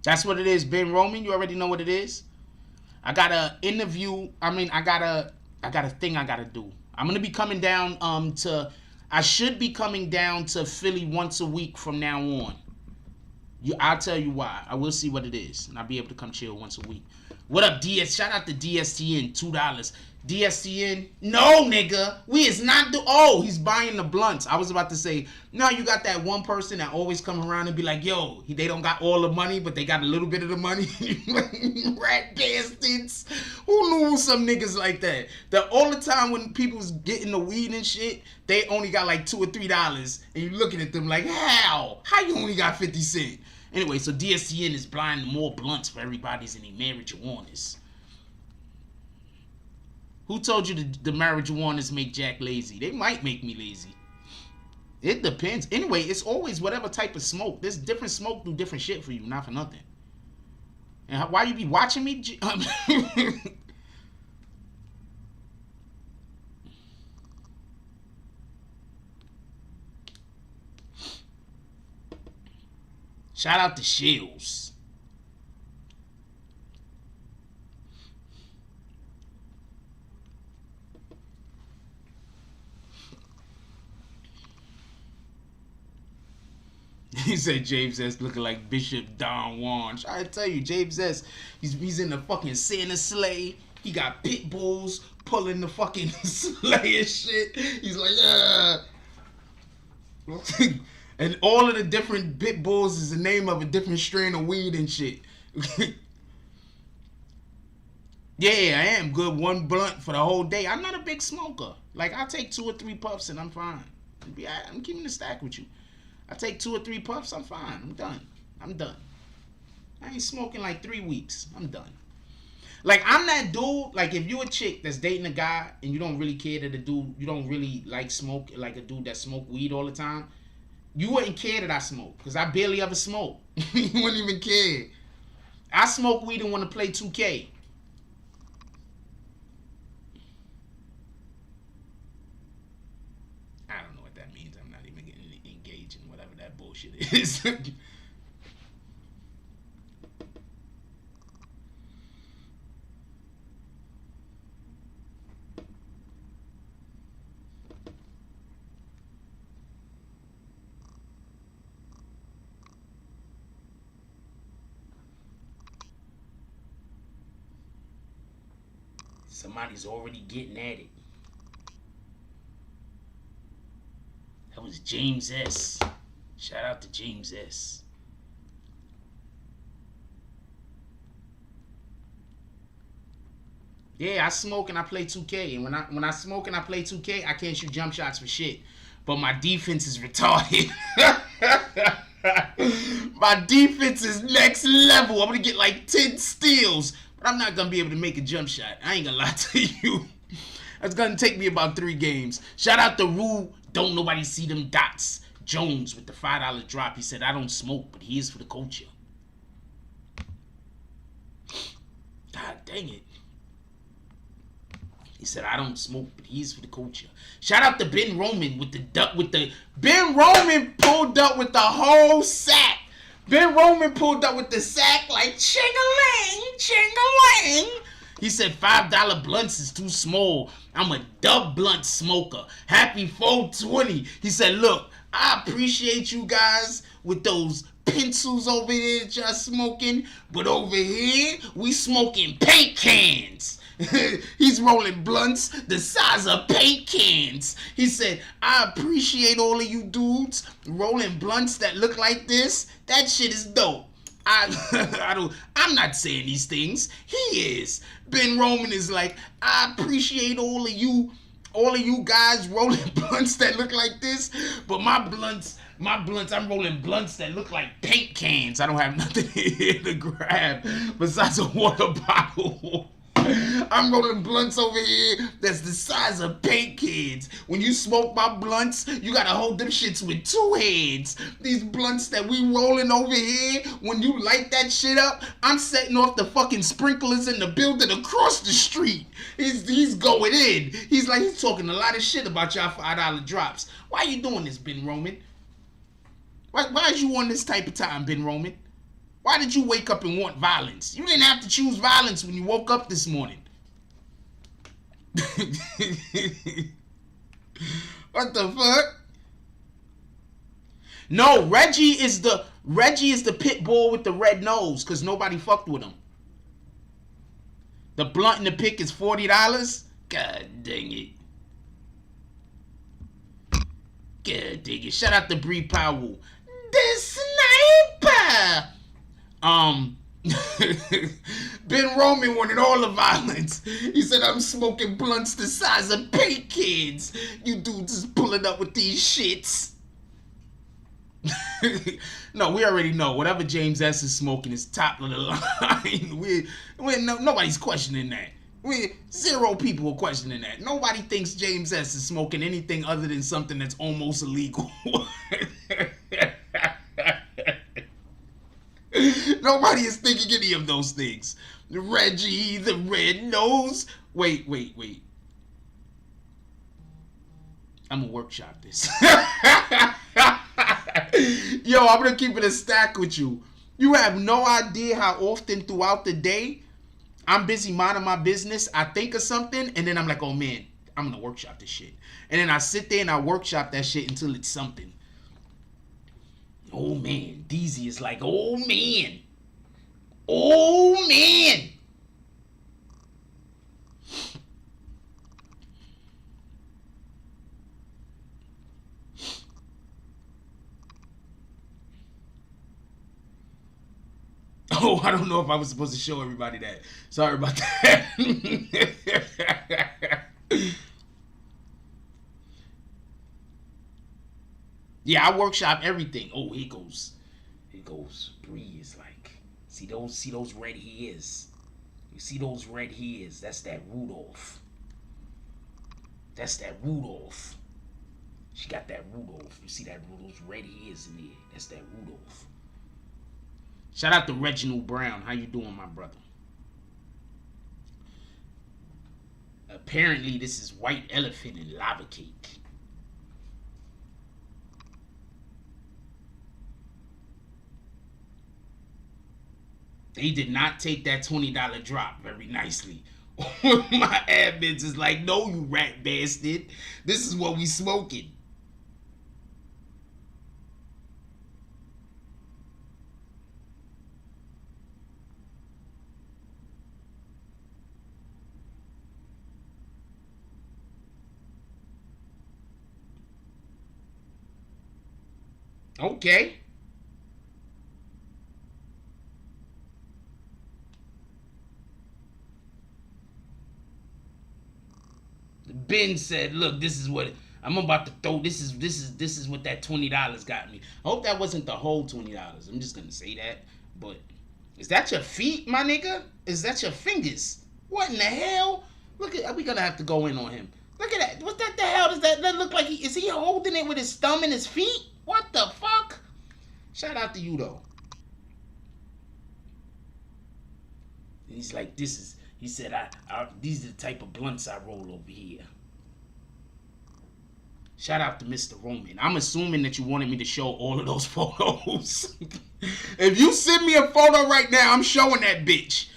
That's what it is, Ben Roman. You already know what it is. I got a interview. I got a thing I gotta do. I'm gonna be coming down I should be coming down to Philly once a week from now on. I'll tell you why. I will see what it is, and I'll be able to come chill once a week. What up, DS? Shout out to DSTN, $2. DSTN, no, nigga. We is not oh, he's buying the blunts. I was about to say, no, you got that one person that always come around and be like, yo, they don't got all the money, but they got a little bit of the money. Rat bastards. Who knew some niggas like that? All the time when people's getting the weed and shit, they only got like $2 or $3, and you looking at them like, how? How you only got 50 cents? Anyway, so DSTN is buying more blunts for everybody's in the marijuanas. Who told you the marijuanas make Jack lazy? They might make me lazy. It depends. Anyway, it's always whatever type of smoke. This different smoke do different shit for you, not for nothing. And why you be watching me? Shout out to Shields. He said James S looking like Bishop Don Juan. I tell you, James S, he's in the fucking Santa sleigh. He got pit bulls pulling the fucking sleigh and shit. He's like, and all of the different pit bulls is the name of a different strain of weed and shit. Yeah, I am good. One blunt for the whole day. I'm not a big smoker. Like, I'll take 2 or 3 puffs and I'm fine. I'm keeping the stack with you. I take 2 or 3 puffs, I'm fine. I'm done. I ain't smoking like 3 weeks. I'm done. Like, I'm that dude, like, if you a chick that's dating a guy and you don't really care that the dude, you don't really like smoke, like a dude that smoke weed all the time, You wouldn't care that I smoke, because I barely ever smoke. You wouldn't even care. I smoke weed and want to play 2K. I don't know what that means. I'm not even getting engaged in whatever that bullshit is. Somebody's already getting at it. That was James S. Shout out to James S. Yeah, I smoke and I play 2K. And when I smoke and I play 2K, I can't shoot jump shots for shit. But my defense is retarded. My defense is next level. I'm gonna get like 10 steals. But I'm not going to be able to make a jump shot. I ain't going to lie to you. That's going to take me about 3 games. Shout out to Rue. Don't nobody see them dots. Jones with the $5 drop. He said, I don't smoke, but he is for the culture. God dang it. He said, I don't smoke, but he is for the culture. Shout out to Ben Roman with the duck Ben Roman pulled up with the whole sack. Ben Roman pulled up with the sack like ching-a-ling, ching-a-ling. He said $5 blunts is too small. I'm a dub blunt smoker. Happy 420. He said, look, I appreciate you guys with those pencils over there that y'all smoking, but over here, we smoking paint cans. He's rolling blunts the size of paint cans. He said, I appreciate all of you dudes rolling blunts that look like this. That shit is dope. I'm not saying these things. He is. Ben Roman is like, I appreciate all of you guys rolling blunts that look like this, but my blunts, I'm rolling blunts that look like paint cans. I don't have nothing here to grab besides a water bottle. I'm rolling blunts over here that's the size of paint cans. When you smoke my blunts, you gotta hold them shits with 2 hands. These blunts that we rolling over here, when you light that shit up, I'm setting off the fucking sprinklers in the building across the street. He's going in. He's talking a lot of shit about y'all $5 drops. Why you doing this, Ben Roman? Why is you on this type of time, Ben Roman? Why did you wake up and want violence? You didn't have to choose violence when you woke up this morning. What the fuck? No, Reggie is the pit bull with the red nose because nobody fucked with him. The blunt in the pick is $40. God dang it. God dang it. Shout out to Bree Powell. The sniper. Ben Roman wanted all the violence. He said, I'm smoking blunts the size of paint cans. You dudes is pulling up with these shits. No, we already know. Whatever James S is smoking is top of the line. Nobody's questioning that. 0 people are questioning that. Nobody thinks James S is smoking anything other than something that's almost illegal. Nobody is thinking any of those things. Reggie, the red nose. Wait. I'm gonna workshop this. Yo, I'm gonna keep it a stack with you. You have no idea how often throughout the day I'm busy minding my business. I think of something and then I'm like, oh man, I'm gonna workshop this shit. And then I sit there and I workshop that shit until it's something. Oh man, DZ is like, oh man. Oh man. Oh, I don't know if I was supposed to show everybody that. Sorry about that. Yeah, I workshop everything. Oh, here goes. Bree is like, see those red hairs. You see those red hairs? That's that Rudolph. She got that Rudolph. You see that Rudolph's red ears in there. That's that Rudolph. Shout out to Reginald Brown. How you doing, my brother? Apparently, this is white elephant and lava cake. They did not take that $20 drop very nicely. My admins is like, no, you rat bastard. This is what we smoking. Okay. Ben said, look, this is what I'm about to throw. This is what that $20 got me. I hope that wasn't the whole $20. I'm just gonna say that. But is that your feet, my nigga? Is that your fingers? What in the hell? Look at, we gonna have to go in on him. Look at that. What the hell does that look like? Is he holding it with his thumb and his feet? What the fuck? Shout out to you though. And he's like, this is, he said, these are the type of blunts I roll over here. Shout out to Mr. Roman. I'm assuming that you wanted me to show all of those photos. If you send me a photo right now, I'm showing that bitch.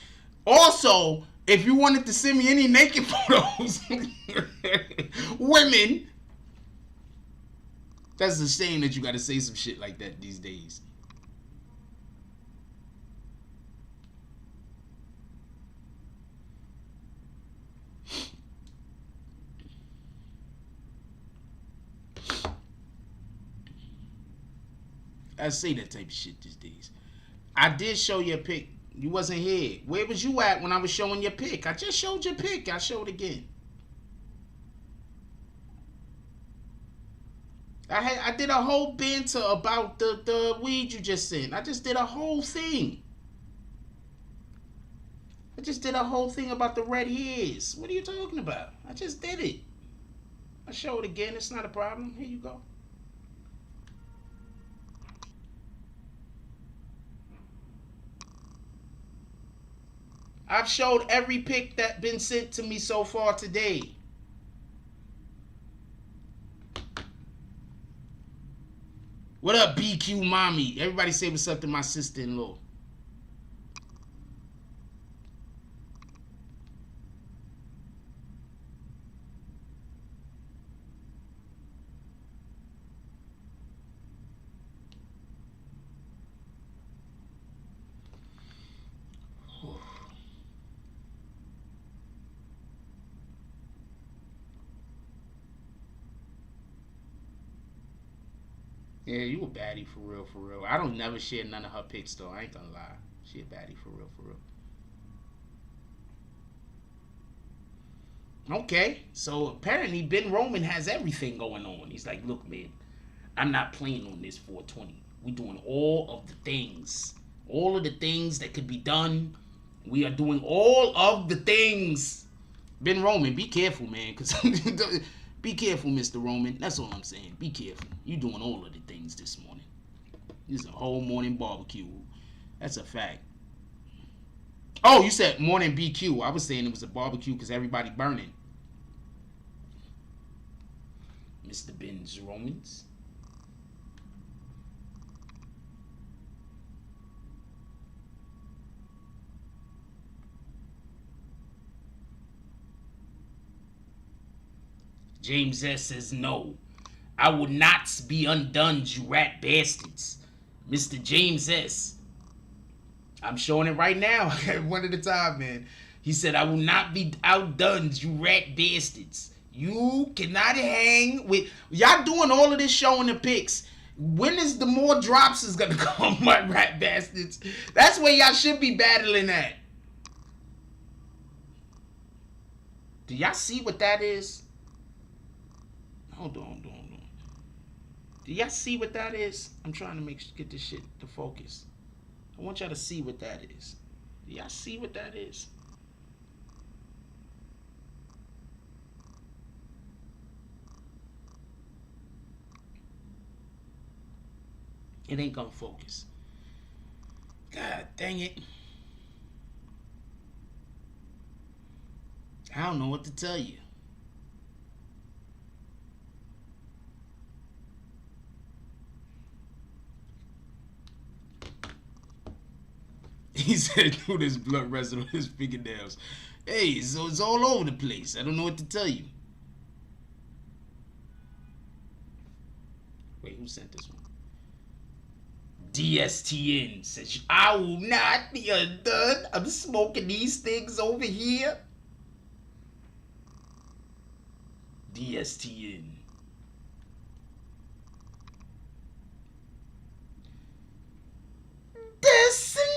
Also, if you wanted to send me any naked photos, women, that's a shame that you got to say some shit like that these days. I say that type of shit these days. I did show you a pic. You wasn't here. Where was you at when I was showing your pic? I just showed your pic. I showed again. I did a whole banter about the weed you just sent. I just did a whole thing. I just did a whole thing about the red hairs. What are you talking about? I just did it. I show it again. It's not a problem. Here you go. I've showed every pic that been sent to me so far today. What up, BQ mommy? Everybody say what's up to my sister-in-law. Yeah, you a baddie for real, for real. I don't never share none of her pics though. I ain't gonna lie. She a baddie for real, for real. Okay, so apparently Ben Roman has everything going on. He's like, look, man, I'm not playing on this 420. We doing all of the things. All of the things that could be done. We are doing all of the things. Ben Roman, be careful, man, because be careful, Mr. Roman. That's all I'm saying. Be careful. You doing all of the things this morning. This is a whole morning barbecue. That's a fact. Oh, you said morning BQ. I was saying it was a barbecue because everybody burning. Mr. Ben's Romans. James S. says, no, I will not be undone, you rat bastards. Mr. James S. I'm showing it right now. One at a time, man. He said, I will not be outdone, you rat bastards. You cannot hang with... Y'all doing all of this showing the pics. When is the more drops is going to come, my rat bastards? That's where y'all should be battling at. Do y'all see what that is? Hold on. Do y'all see what that is? I'm trying to get this shit to focus. I want y'all to see what that is. Do y'all see what that is? It ain't gonna focus. God dang it. I don't know what to tell you. He said, "Through this blood rested on his fingernails." Hey, so it's all over the place. I don't know what to tell you. Wait, who sent this one? DSTN says, "I will not be undone. I'm smoking these things over here." DSTN. The sniper.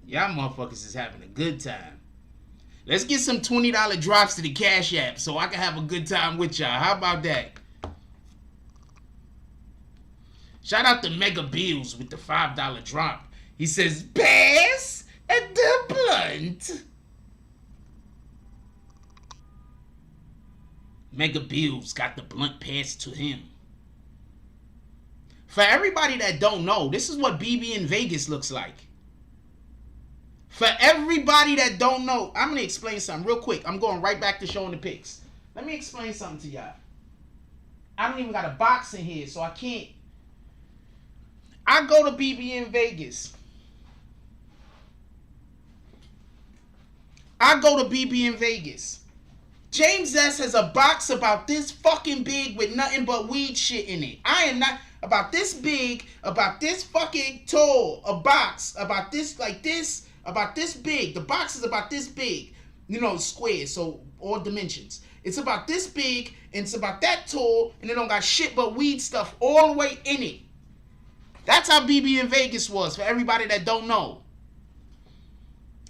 Y'all motherfuckers is having a good time. Let's get some $20 drops to the Cash App so I can have a good time with y'all. How about that? Shout out to Mega Bills with the $5 drop. He says, "Pass at the blunt." Mega Bills got the blunt passed to him. For everybody that don't know, this is what BB in Vegas looks like. For everybody that don't know, I'm going to explain something real quick. I'm going right back to showing the pics. Let me explain something to y'all. I don't even got a box in here, so I can't. I go to BB in Vegas. James S has a box about this fucking big with nothing but weed shit in it. I am not about this big, about this fucking tall, a box about this like this. About this big. The box is about this big. You know, square, so all dimensions. It's about this big, and it's about that tall, and it don't got shit but weed stuff all the way in it. That's how BB in Vegas was, for everybody that don't know.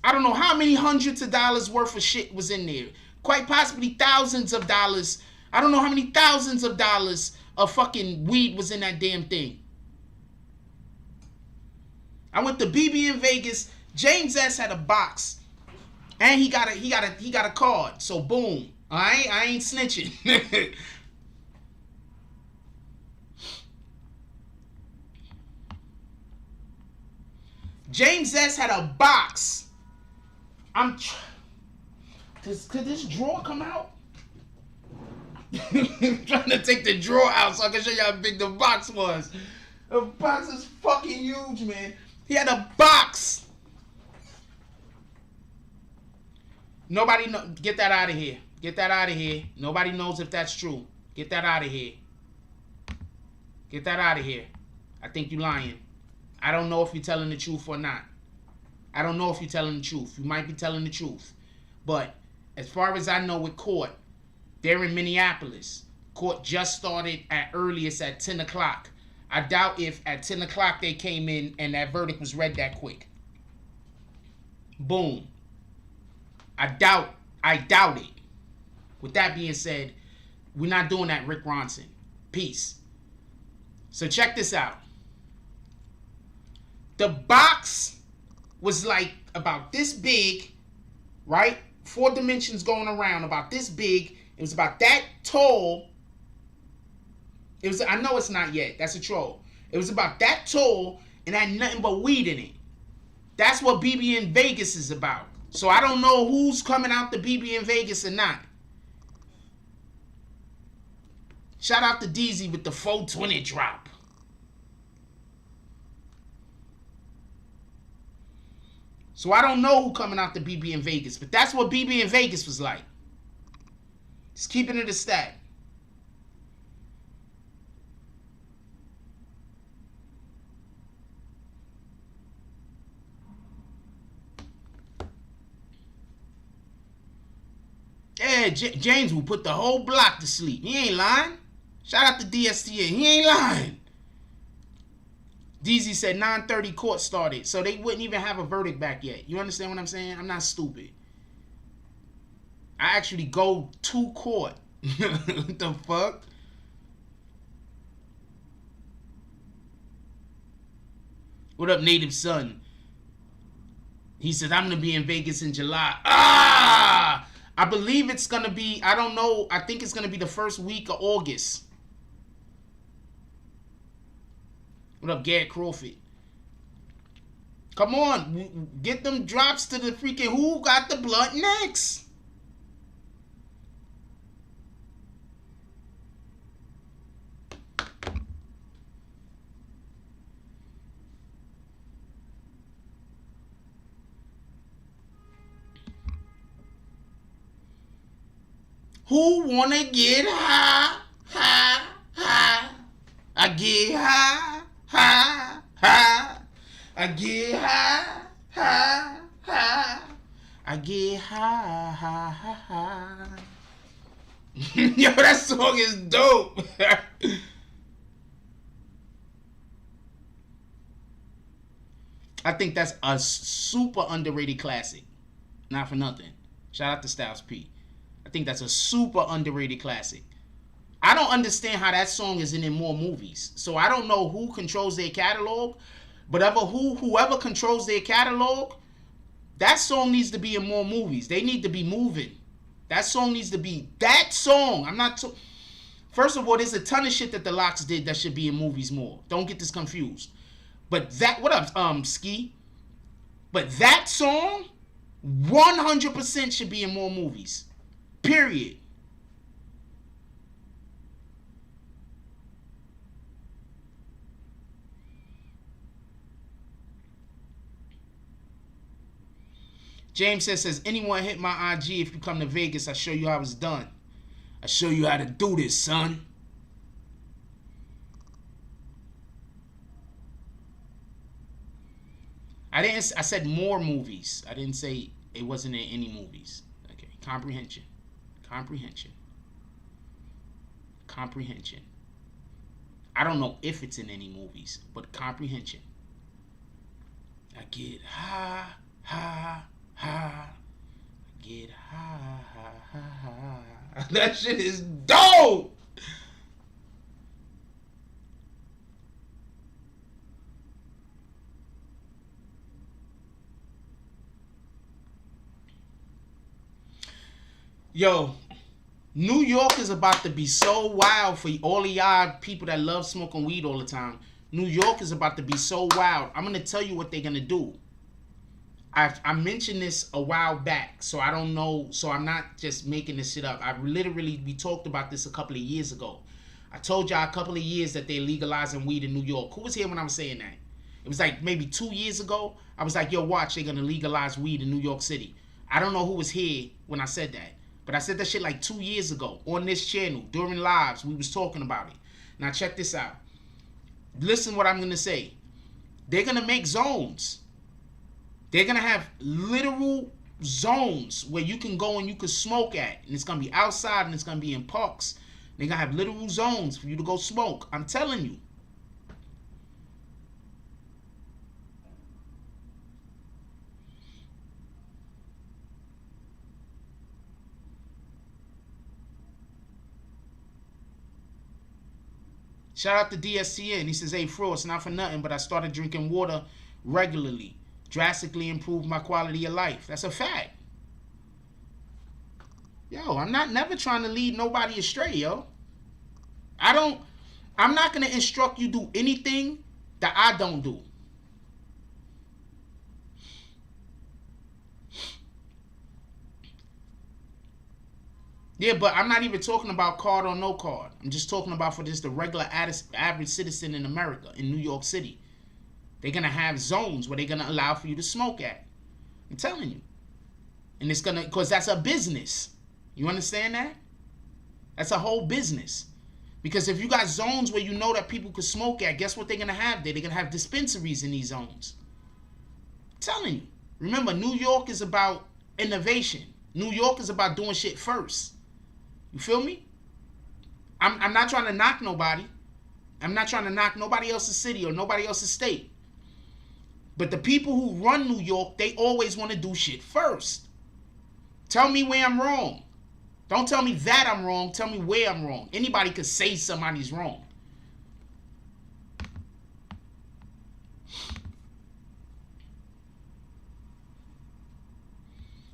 I don't know how many hundreds of dollars worth of shit was in there. Quite possibly thousands of dollars. I don't know how many thousands of dollars of fucking weed was in that damn thing. I went to BB in Vegas. James S had a box, and he got a card. So boom, I ain't snitching. James S had a box. Could this drawer come out? I'm trying to take the drawer out so I can show you how big the box was. The box is fucking huge, man. He had a box. Nobody know. Get that out of here. Get that out of here. Nobody knows if that's true. Get that out of here. Get that out of here. I think you lying. I don't know if you're telling the truth or not. I don't know if you're telling the truth. You might be telling the truth. But as far as I know with court, they're in Minneapolis. Court just started at earliest at 10 o'clock. I doubt if at 10 o'clock they came in and that verdict was read that quick. Boom. I doubt it. With that being said, we're not doing that, Rick Ronson. Peace. So check this out. The box was like about this big, right? 4 dimensions going around, about this big. It was about that tall. It was, I know it's not yet. That's a troll. It was about that tall and had nothing but weed in it. That's what BB in Vegas is about. So I don't know who's coming out to BB in Vegas or not. Shout out to DZ with the 420 drop. So I don't know who coming out to BB in Vegas, but that's what BB in Vegas was like. Just keeping it a stat. Yeah, James will put the whole block to sleep. He ain't lying. Shout out to DSTA. He ain't lying. DZ said 9:30 court started, so they wouldn't even have a verdict back yet. You understand what I'm saying? I'm not stupid. I actually go to court. What the fuck? What up, Native Son? He says, I'm going to be in Vegas in July. Ah! I believe it's going to be, I don't know. I think it's going to be the first week of August. What up, Garrett Crawford? Come on. Get them drops to the freaking who got the blunt next. Who wanna get high, high, high? I get high, high, high. I get high, high, high. I get high, high, high, high. Yo, that song is dope. I think that's a super underrated classic. Not for nothing. Shout out to Styles P. I think that's a super underrated classic. I don't understand how that song isn't in more movies. So I don't know who controls their catalog, but whoever controls their catalog, that song needs to be in more movies. They need to be moving. That song needs to be that song. First of all, there's a ton of shit that the Lox did that should be in movies more. Don't get this confused. But that, what up, Ski? But that song, 100% should be in more movies. Period. James says, anyone hit my IG if you come to Vegas, I show you how it's done. I show you how to do this, son. I said more movies. I didn't say it wasn't in any movies. Okay, comprehension. Comprehension. Comprehension. I don't know if it's in any movies, but comprehension. I get high, high, high. I get high, high, high, high. That shit is dope. Yo, New York is about to be so wild for all of y'all people that love smoking weed all the time. New York is about to be so wild. I'm going to tell you what they're going to do. I mentioned this a while back, so I don't know. So I'm not just making this shit up. We talked about this a couple of years ago. I told y'all a couple of years that they're legalizing weed in New York. Who was here when I was saying that? It was like maybe 2 years ago. I was like, yo, watch, they're going to legalize weed in New York City. I don't know who was here when I said that. But I said that shit like 2 years ago on this channel. During lives, we was talking about it. Now check this out. Listen what I'm going to say. They're going to make zones. They're going to have literal zones where you can go and you can smoke at. And it's going to be outside and it's going to be in parks. They're going to have literal zones for you to go smoke. I'm telling you. Shout out to DSCN. He says, hey, Frost, not for nothing, but I started drinking water regularly. Drastically improved my quality of life. That's a fact. Yo, I'm never trying to lead nobody astray, yo. I'm not going to instruct you do anything that I don't do. Yeah, but I'm not even talking about card or no card. I'm just talking about for just the regular average citizen in America, in New York City. They're going to have zones where they're going to allow for you to smoke at. I'm telling you. And it's going to, because that's a business. You understand that? That's a whole business. Because if you got zones where you know that people could smoke at, guess what they're going to have there? They're going to have dispensaries in these zones. I'm telling you. Remember, New York is about innovation. New York is about doing shit first. You feel me? I'm not trying to knock nobody. I'm not trying to knock nobody else's city or nobody else's state. But the people who run New York, they always want to do shit first. Tell me where I'm wrong. Don't tell me that I'm wrong. Tell me where I'm wrong. Anybody could say somebody's wrong.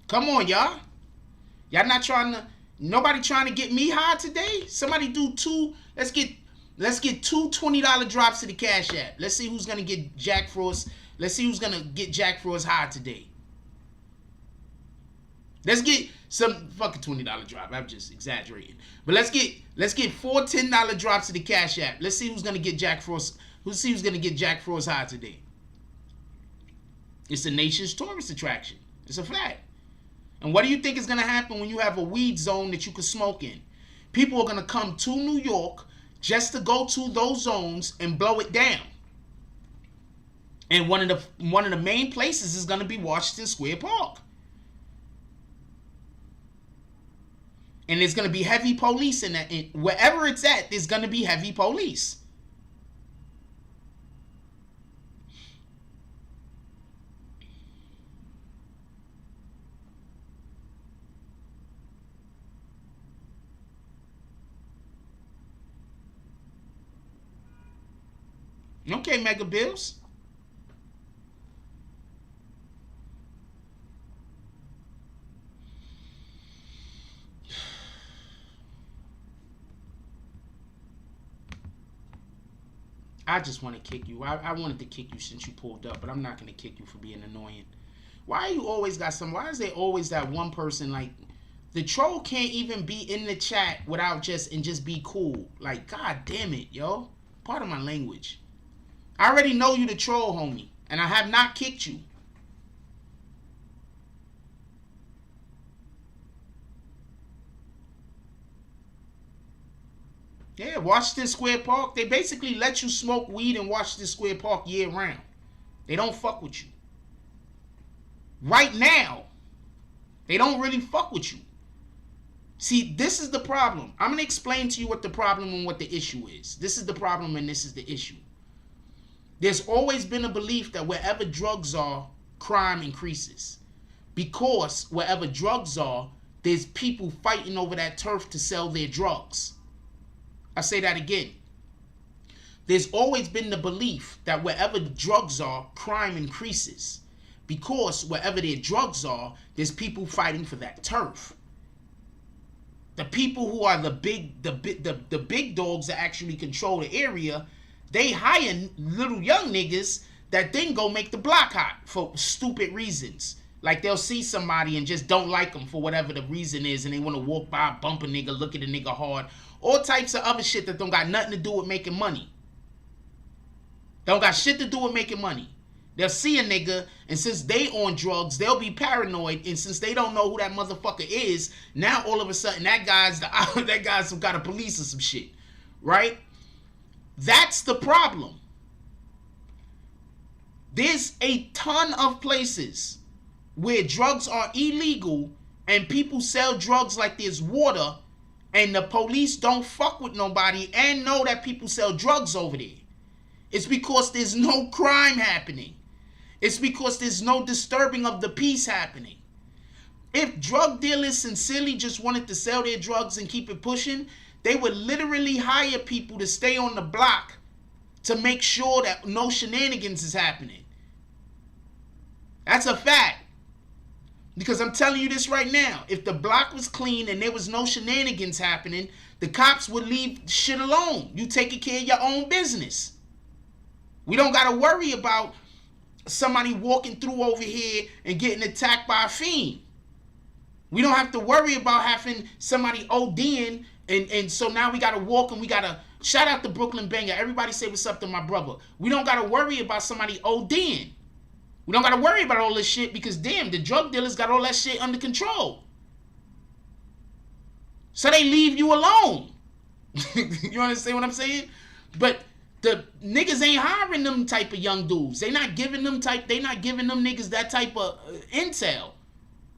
Come on, y'all. Y'all not trying to, nobody trying to get me high today? Somebody do two, let's get two $20 drops to the Cash App. Let's see who's going to get Jack Frost. Let's see who's going to get Jack Frost high today. Let's get some fucking $20 drop. I'm just exaggerating. But let's get four $10 drops to the Cash App. Let's see who's going to get Jack Frost. Who's going to get Jack Frost high today. It's the nation's tourist attraction. It's a fact. And what do you think is going to happen when you have a weed zone that you can smoke in? People are going to come to New York just to go to those zones and blow it down. And one of the main places is going to be Washington Square Park. And there's going to be heavy police in that. And wherever it's at, there's going to be heavy police. Okay, Mega Bills. I just want to kick you. I wanted to kick you since you pulled up, but I'm not going to kick you for being annoying. Why you always got some? Why is there always that one person like the troll can't even be in the chat without just be cool? Like, god damn it, yo. Pardon my language. I already know you the troll, homie, and I have not kicked you. Yeah, Washington Square Park, they basically let you smoke weed in Washington Square Park year round. They don't fuck with you. Right now, they don't really fuck with you. See, this is the problem. I'm going to explain to you what the problem and what the issue is. This is the problem and this is the issue. There's always been a belief that wherever drugs are, crime increases. Because wherever drugs are, there's people fighting over that turf to sell their drugs. I say that again. There's always been the belief that wherever drugs are, crime increases. Because wherever their drugs are, there's people fighting for that turf. The people who are the big dogs that actually control the area, they hire little young niggas that then go make the block hot for stupid reasons. Like they'll see somebody and just don't like them for whatever the reason is, and they want to walk by, bump a nigga, look at a nigga hard. All types of other shit that don't got nothing to do with making money. Don't got shit to do with making money. They'll see a nigga, and since they on drugs, they'll be paranoid, and since they don't know who that motherfucker is, now all of a sudden that guy's some kind of police or some shit. Right? That's the problem. There's a ton of places where drugs are illegal and people sell drugs like there's water, and the police don't fuck with nobody and know that people sell drugs over there. It's because there's no crime happening. It's because there's no disturbing of the peace happening. If drug dealers sincerely just wanted to sell their drugs and keep it pushing, they would literally hire people to stay on the block to make sure that no shenanigans is happening. That's a fact. Because I'm telling you this right now. If the block was clean and there was no shenanigans happening, the cops would leave shit alone. You taking care of your own business. We don't got to worry about somebody walking through over here and getting attacked by a fiend. We don't have to worry about having somebody ODing, and so now we got to walk and we got to shout out to Brooklyn Banger. Everybody say what's up to my brother. We don't got to worry about somebody ODing. We don't got to worry about all this shit because damn, the drug dealers got all that shit under control. So they leave you alone. You understand what I'm saying? But the niggas ain't hiring them type of young dudes. They not giving them niggas that type of intel.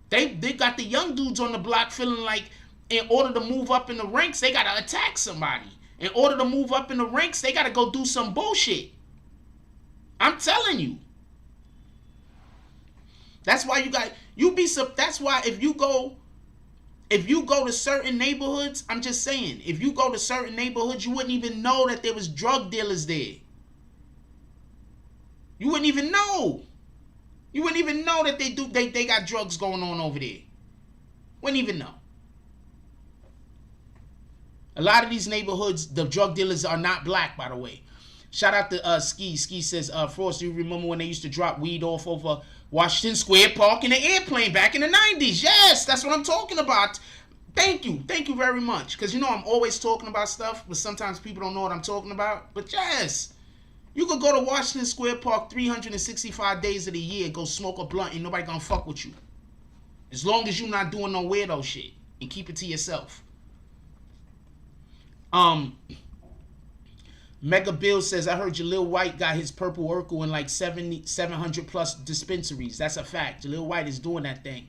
They got the young dudes on the block feeling like in order to move up in the ranks, they gotta attack somebody. In order to move up in the ranks, they gotta go do some bullshit. I'm telling you. That's why that's why if you go to certain neighborhoods, I'm just saying, if you go to certain neighborhoods, you wouldn't even know that there was drug dealers there. You wouldn't even know. You wouldn't even know that they got drugs going on over there. Wouldn't even know. A lot of these neighborhoods, the drug dealers are not black, by the way. Shout out to Ski. Ski says, Frost, do you remember when they used to drop weed off over Washington Square Park in an airplane back in the 90s? Yes, that's what I'm talking about. Thank you. Thank you very much. Because, you know, I'm always talking about stuff, but sometimes people don't know what I'm talking about. But, yes, you could go to Washington Square Park 365 days of the year, go smoke a blunt, and nobody gonna fuck with you. As long as you're not doing no weirdo shit. And keep it to yourself. Mega Bill says, I heard Jaleel White got his purple Urkel in like 700 plus dispensaries. That's a fact. Jaleel White is doing that thing.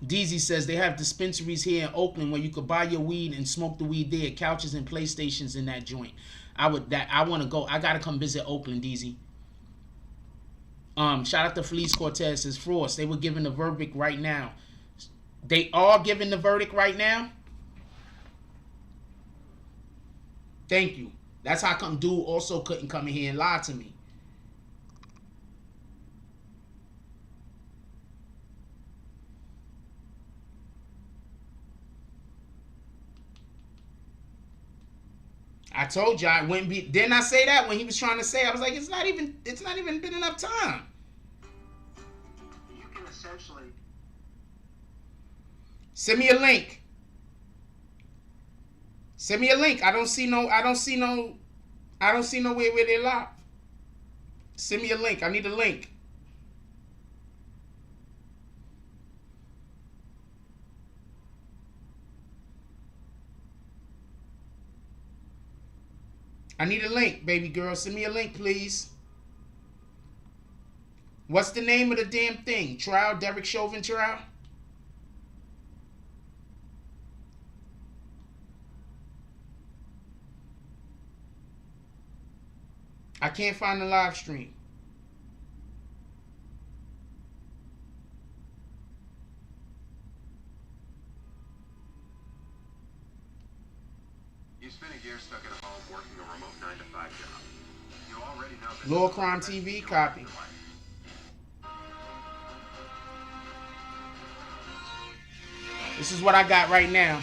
DZ says they have dispensaries here in Oakland where you could buy your weed and smoke the weed there. Couches and PlayStations in that joint. I want to go. I gotta come visit Oakland, DZ. Shout out to Felice Cortez. Says Frost. They were giving the verdict right now. They are giving the verdict right now. Thank you. That's how come dude also couldn't come in here and lie to me. I told you I wouldn't be. Didn't I say that when he was trying to say? I was like, it's not even been enough time. You can essentially send me a link. Send me a link. I don't see no way where they're live. Send me a link. I need a link. I need a link, baby girl. Send me a link, please. What's the name of the damn thing? Trial? Derek Chauvin trial? I can't find the live stream. you spend a year stuck at home working a remote 9-to-5 job. You already know this Law is Crime the TV, rest of copy. your life. This is what I got right now.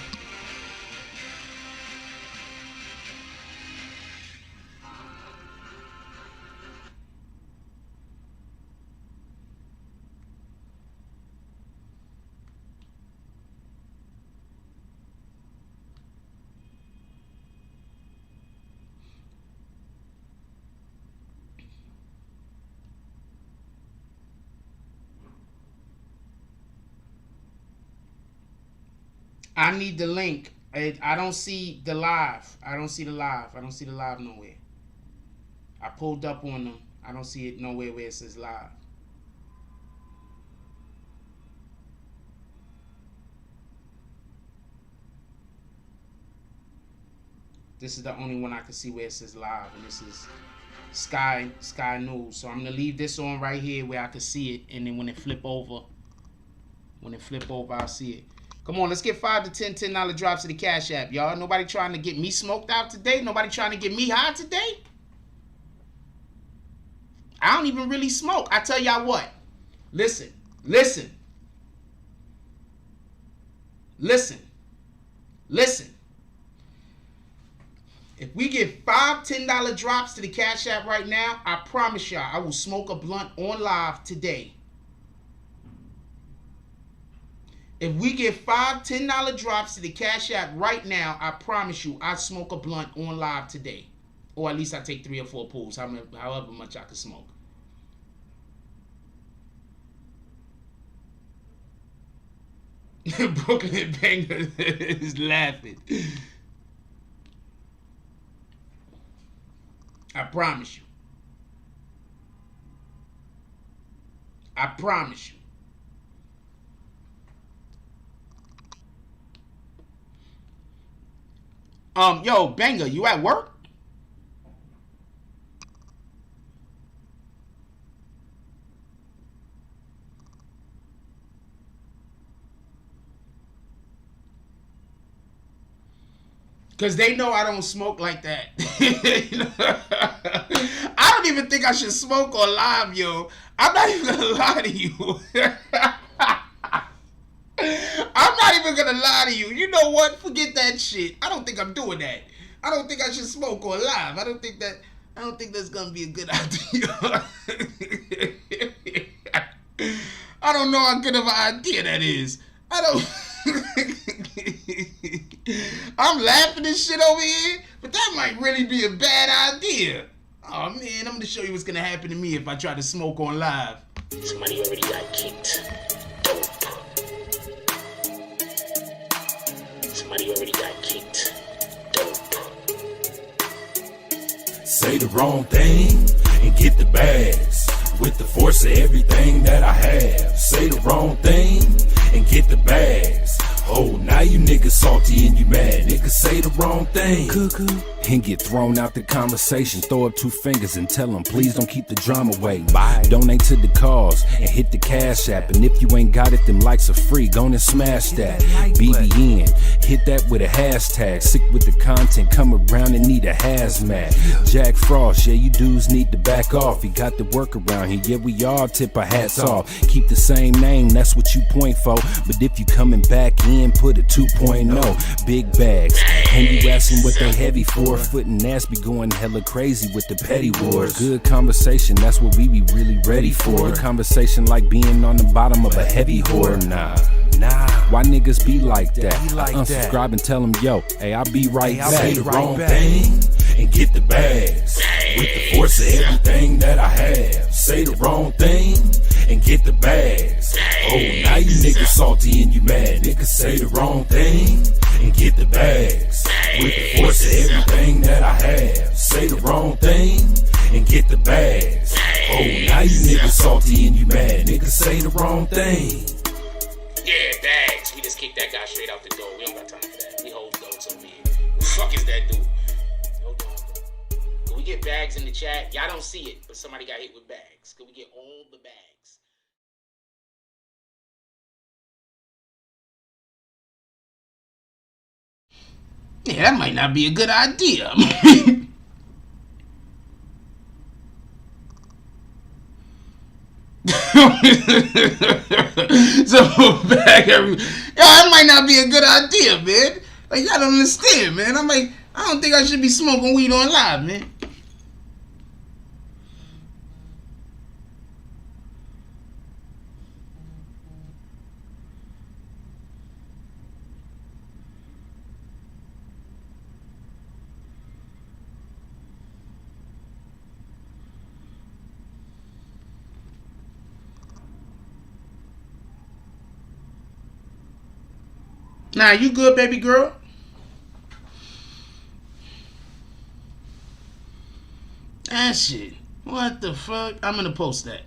I need the link. I don't see the live. I don't see the live. I don't see the live nowhere. I pulled up on them. I don't see it nowhere where it says live. This is the only one I can see where it says live, and this is Sky News. So I'm gonna leave this on right here where I can see it, and then when it flip over, I'll see it. Come on, let's get 5 to 10 $10 drops to the Cash App, y'all. Nobody trying to get me smoked out today. Nobody trying to get me high today. I don't even really smoke. I tell y'all what. Listen. If we get 5 $10 drops to the Cash App right now, I promise y'all I will smoke a blunt on live today. If we get 5 $10 drops to the Cash App right now, I promise you I smoke a blunt on live today. Or at least I take 3 or 4 pulls, however much I can smoke. Brooklyn Banger is laughing. I promise you. I promise you. Yo, Banger, you at work? Because they know I don't smoke like that. I don't even think I should smoke on live, yo. I'm not even going to lie to you. I'm not even going to lie to you. You know what? Forget that shit. I don't think I'm doing that. I don't think I should smoke on live. I don't think that's going to be a good idea. I don't know how good of an idea that is. I don't... I'm laughing this shit over here, but that might really be a bad idea. Oh man, I'm gonna show you what's gonna happen to me if I try to smoke on live. Somebody already got kicked. Dope. Somebody already got kicked. Dope. Say the wrong thing and get the bags. With the force of everything that I have. Say the wrong thing and get the bags. Oh, now you niggas salty and you mad. Niggas say the wrong thing. Cuckoo. And get thrown out the conversation. Throw up 2 fingers and tell them, please don't keep the drama away. Bye. Donate to the cause and hit the cash app. And if you ain't got it, them likes are free. Go and smash that. BBN. Hit that with a hashtag. Sick with the content. Come around and need a hazmat. Jack Frost. Yeah, you dudes need to back off. You got the work around here. Yeah, we all tip our hats off. Keep the same name. That's what you point for. But if you coming back in, put a 2.0. Big bags. And you asking what they heavy for. Foot and ass be going hella crazy with the petty wars. Good conversation, that's what we be really ready for. Conversation like being on the bottom of a heavy whore. Nah. Why niggas be like that? I unsubscribe and tell them, yo, hey, I'll be right back. Say the wrong thing and get the bags. With the force of everything that I have. Say the wrong thing and get the bags. Oh, now you niggas salty and you mad. Niggas say the wrong thing and get the bags. With the force of everything that I have. Say the wrong thing and get the bags. Oh, now you niggas salty and you mad. Niggas say the wrong thing. Yeah, bags. We just kicked that guy straight out the door. We don't got time for that. We hold those over here. Who the fuck is that dude? Hold on. Can we get bags in the chat? Y'all don't see it, but somebody got hit with bags. Can we get all the bags? Yeah, that might not be a good idea. So back every, that might not be a good idea, man. Like y'all don't understand, man. I don't think I should be smoking weed on live, man. Nah, you good, baby girl? That shit. What the fuck? I'm gonna post that.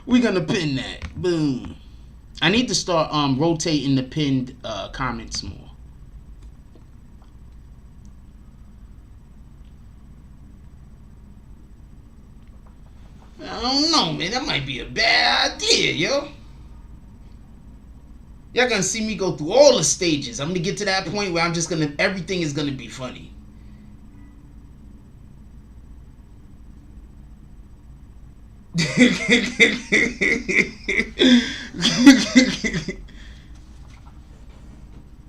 We're gonna pin that. Boom. I need to start rotating the pinned comments more. I don't know, man. That might be a bad idea, yo. Y'all gonna see me go through all the stages. I'm gonna get to that point where I'm just gonna, everything is gonna be funny.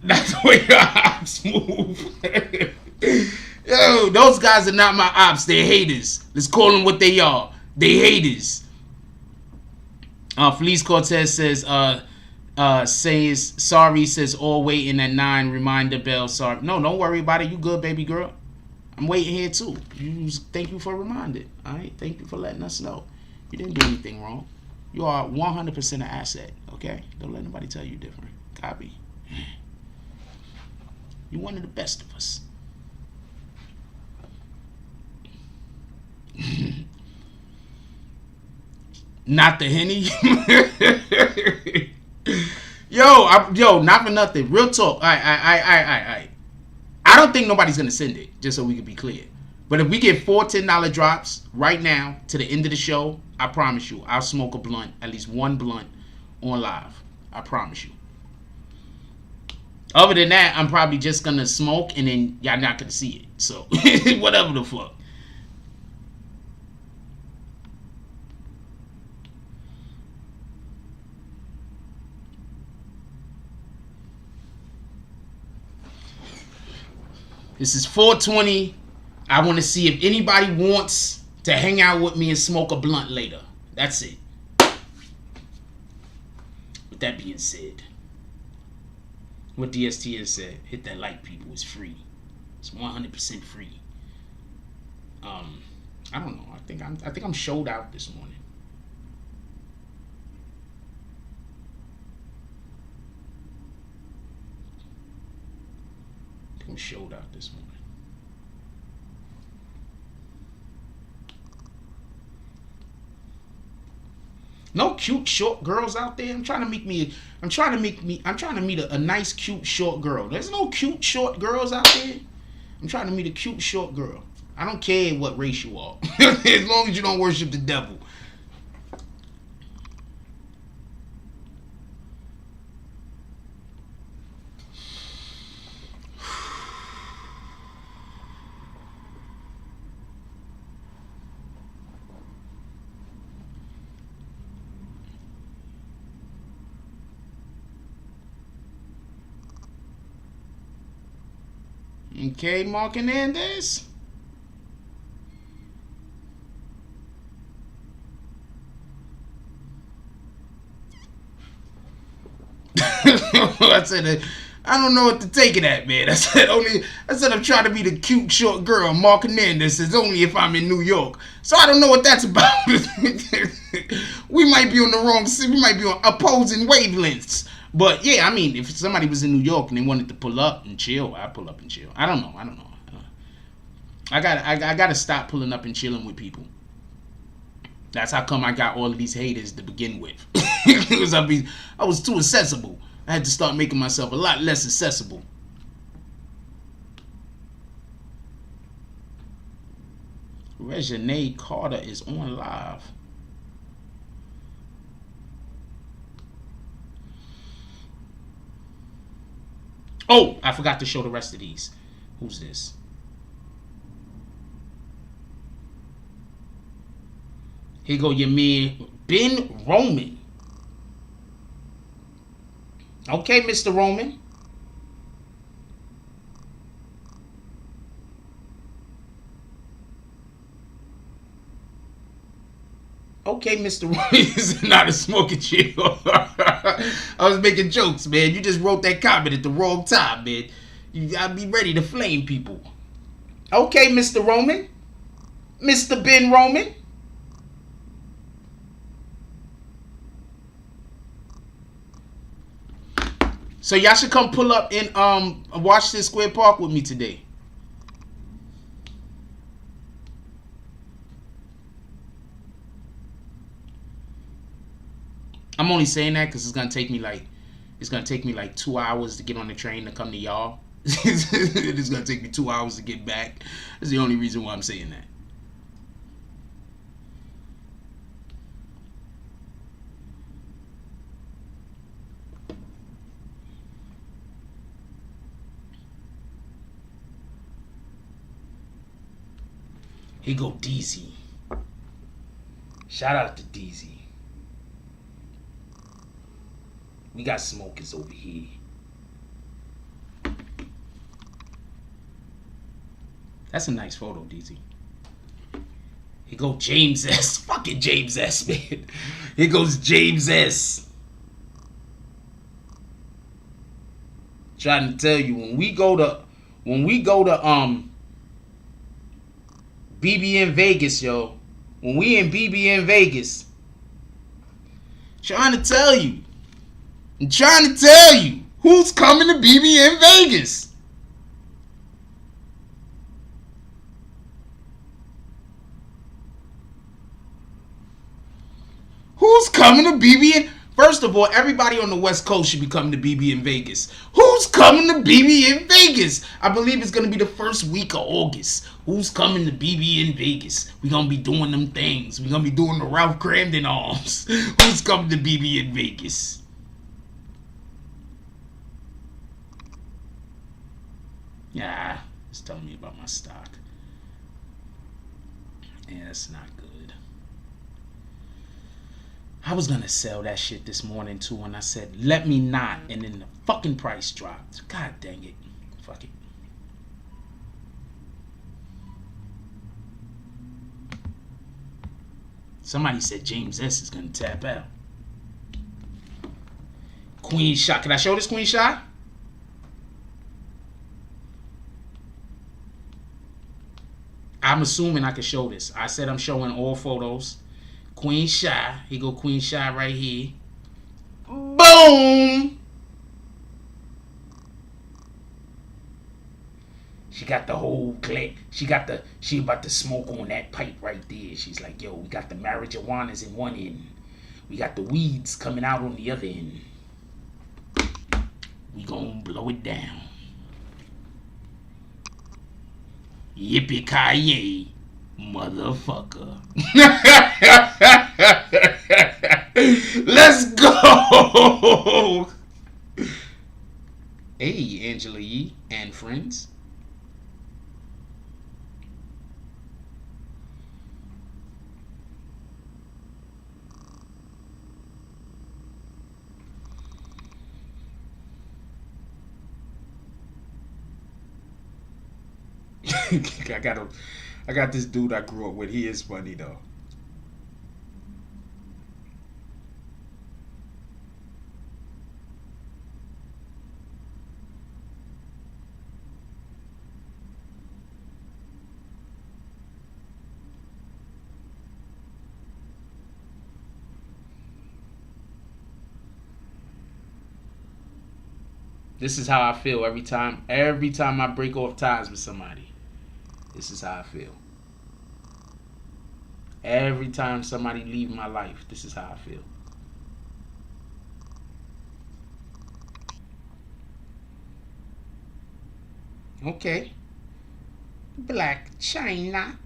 That's the way your ops move. Yo, those guys are not my ops. They're haters. Let's call them what they are. They haters. Felice Cortez says, says sorry, says all waiting at 9, reminder bell, sorry. No, don't worry about it. You good, baby girl? I'm waiting here too. Thank you for reminding. All right, thank you for letting us know. You didn't do anything wrong. You are 100% an asset. Okay, don't let nobody tell you different. Copy. You're one of the best of us. Not the Henny. Yo, not for nothing. Real talk. I don't think nobody's gonna send it, just so we can be clear. But if we get 4 $10 drops right now to the end of the show, I promise you, I'll smoke a blunt, at least one blunt on live. I promise you. Other than that, I'm probably just gonna smoke and then y'all not gonna see it. So whatever the fuck. This is 420. I want to see if anybody wants to hang out with me and smoke a blunt later. That's it. With that being said, what DSTS said, hit that like, people. It's free. It's 100% free. I don't know. I think I'm showed out this morning. I'm showed out this morning. No cute short girls out there. I'm trying to meet a nice cute short girl. There's no cute short girls out there. I'm trying to meet a cute short girl. I don't care what race you are. As long as you don't worship the devil. Okay, Mark Hernandez. I said, I don't know what to take it at, man. I said I'm trying to be the cute short girl. Mark Hernandez says only if I'm in New York. So I don't know what that's about. We might be on the wrong. We might be on opposing wavelengths. But yeah, I mean, if somebody was in New York and they wanted to pull up and chill, I'd pull up and chill. I don't know. I gotta stop pulling up and chilling with people. That's how come I got all of these haters to begin with. Because I was too accessible. I had to start making myself a lot less accessible. Reginae Carter is on live. Oh, I forgot to show the rest of these. Who's this? Here go your man, Ben Roman. Okay, Mr. Roman. Okay, Mr. Roman is not a smoking chill. I was making jokes, man. You just wrote that comment at the wrong time, man. You gotta be ready to flame people. Okay, Mr. Roman. Mr. Ben Roman. So y'all should come pull up and Washington Square Park with me today. I'm only saying that because it's gonna take me like 2 hours to get on the train to come to y'all. It's gonna take me 2 hours to get back. That's the only reason why I'm saying that. Here go DZ. Shout out to DZ. We got smokers over here. That's a nice photo, DZ. Here go James S. Fucking James S, man. Here goes James S. Trying to tell you, when we go to BBN Vegas, yo. When we in BBN Vegas, trying to tell you. I'm trying to tell you who's coming to BBN Vegas. Who's coming to BBN? First of all, everybody on the West Coast should be coming to BBN Vegas. Who's coming to BBN Vegas? I believe it's going to be the first week of August. Who's coming to BBN Vegas? We're going to be doing them things. We're going to be doing the Ralph Cramden arms. Who's coming to BBN Vegas? Yeah, it's telling me about my stock. Yeah, it's not good. I was gonna sell that shit this morning too, and I said, let me not, and then the fucking price dropped. God dang it. Fuck it. Somebody said James S is gonna tap out. Queen shot. Can I show this queen shot? I'm assuming I can show this. I said I'm showing all photos. Queen shot. Here go queen shot right here. Boom! She got the whole clip. She about to smoke on that pipe right there. She's like, yo, we got the marijuanas in one end. We got the weeds coming out on the other end. We gonna blow it down. Yippee-ki-yay, motherfucker. Let's go. Hey, Angela Yee and friends. I got this dude I grew up with. He is funny though. This is how I feel every time I break off ties with somebody. This is how I feel. Every time somebody leave my life, this is how I feel. Okay. Black China.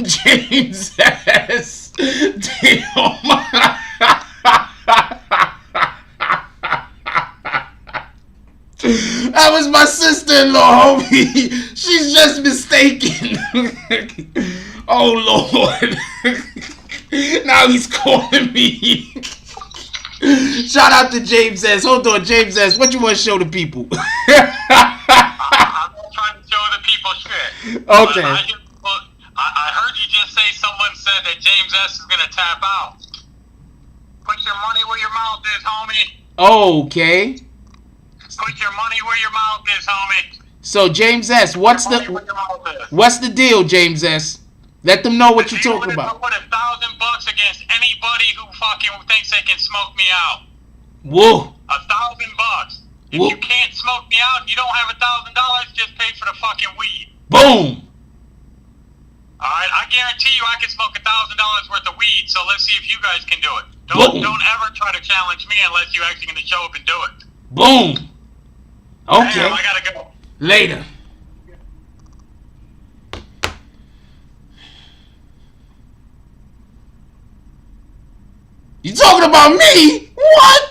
James S. Damn. That was my sister-in-law, homie. She's just mistaken. Oh, Lord. Now he's calling me. Shout out to James S. Hold on, James S. What you want to show the people? I'm not trying to show the people shit. Okay. I heard you just say someone said that James S is gonna tap out. Put your money where your mouth is, homie. Okay. Put your money where your mouth is, homie. So James S, what's the deal, James S? Let them know what you're talking about. I put $1,000 against anybody who fucking thinks they can smoke me out. Whoa. $1,000. If Whoa. you can't smoke me out, you don't have $1,000. Just pay for the fucking weed. Boom. All right, I guarantee you I can smoke $1,000 worth of weed, so let's see if you guys can do it. Boom. Don't ever try to challenge me unless you're actually going to show up and do it. Boom. Okay. Damn, I gotta go. Later. You talking about me? What?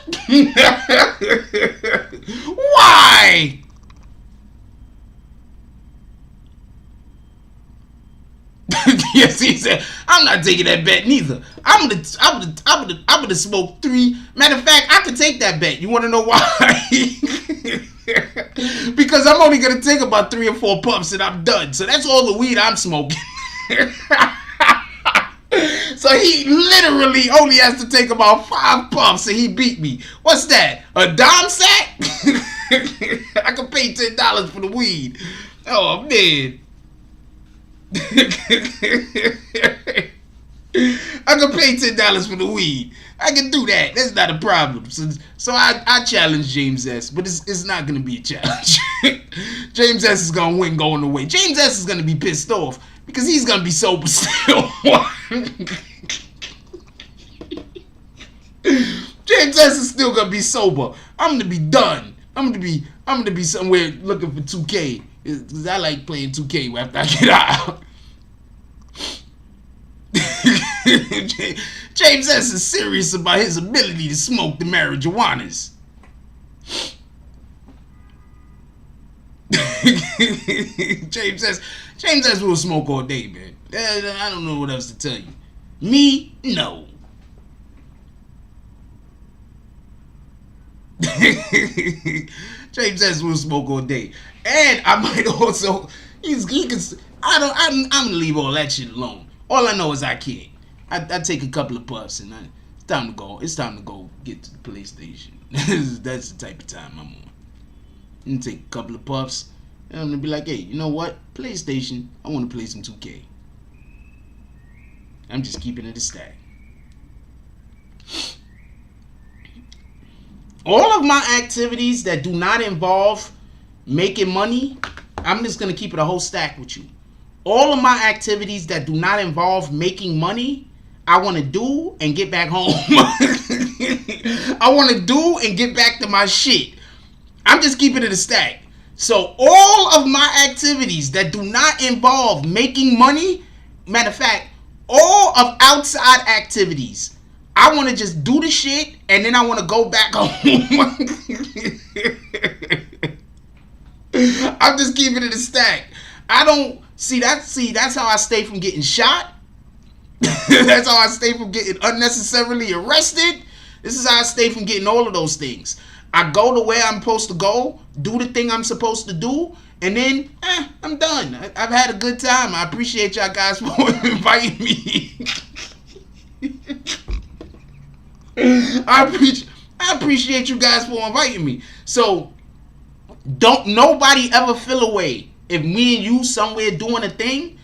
Why? Yes, he said, I'm not taking that bet neither. I'm gonna smoke 3. Matter of fact, I could take that bet. You wanna know why? Because I'm only gonna take about 3 or 4 puffs and I'm done. So that's all the weed I'm smoking. So he literally only has to take about 5 puffs and he beat me. What's that? A dime sack? I could pay $10 for the weed. Oh man. I can pay $10 for the weed. I can do that. That's not a problem. So I challenge James S. But it's not going to be a challenge. James S. is going to win going away. James S. is going to be pissed off because he's going to be sober still. James S is still gonna be sober. I'm gonna be done. I'm gonna be somewhere looking for 2K. Cause I like playing 2K after I get out. James S is serious about his ability to smoke the marijuanas. James S will smoke all day, man. I don't know what else to tell you. Me, no. James S will smoke all day, and I might also. I'm gonna leave all that shit alone. All I know is I can't. I take a couple of puffs and it's time to go. It's time to go get to the PlayStation. That's the type of time I'm on. I'm gonna take a couple of puffs and I'm gonna be like, hey, you know what? PlayStation, I want to play some 2K. I'm just keeping it a stack. All of my activities that do not involve making money, I'm just gonna keep it a whole stack with you. All of my activities that do not involve making money, I want to do and get back home. I want to do and get back to my shit. I'm just keeping it a stack. So all of my activities that do not involve making money, matter of fact, all of outside activities, I want to just do the shit and then I want to go back home. I'm just keeping it a stack. I don't that's how I stay from getting shot. That's how I stay from getting unnecessarily arrested. This is how I stay from getting all of those things. I go to where I'm supposed to go, do the thing I'm supposed to do, and then I'm done. I've had a good time. I appreciate y'all guys for inviting me. I appreciate you guys for inviting me. So don't nobody ever feel away if me and you somewhere doing a thing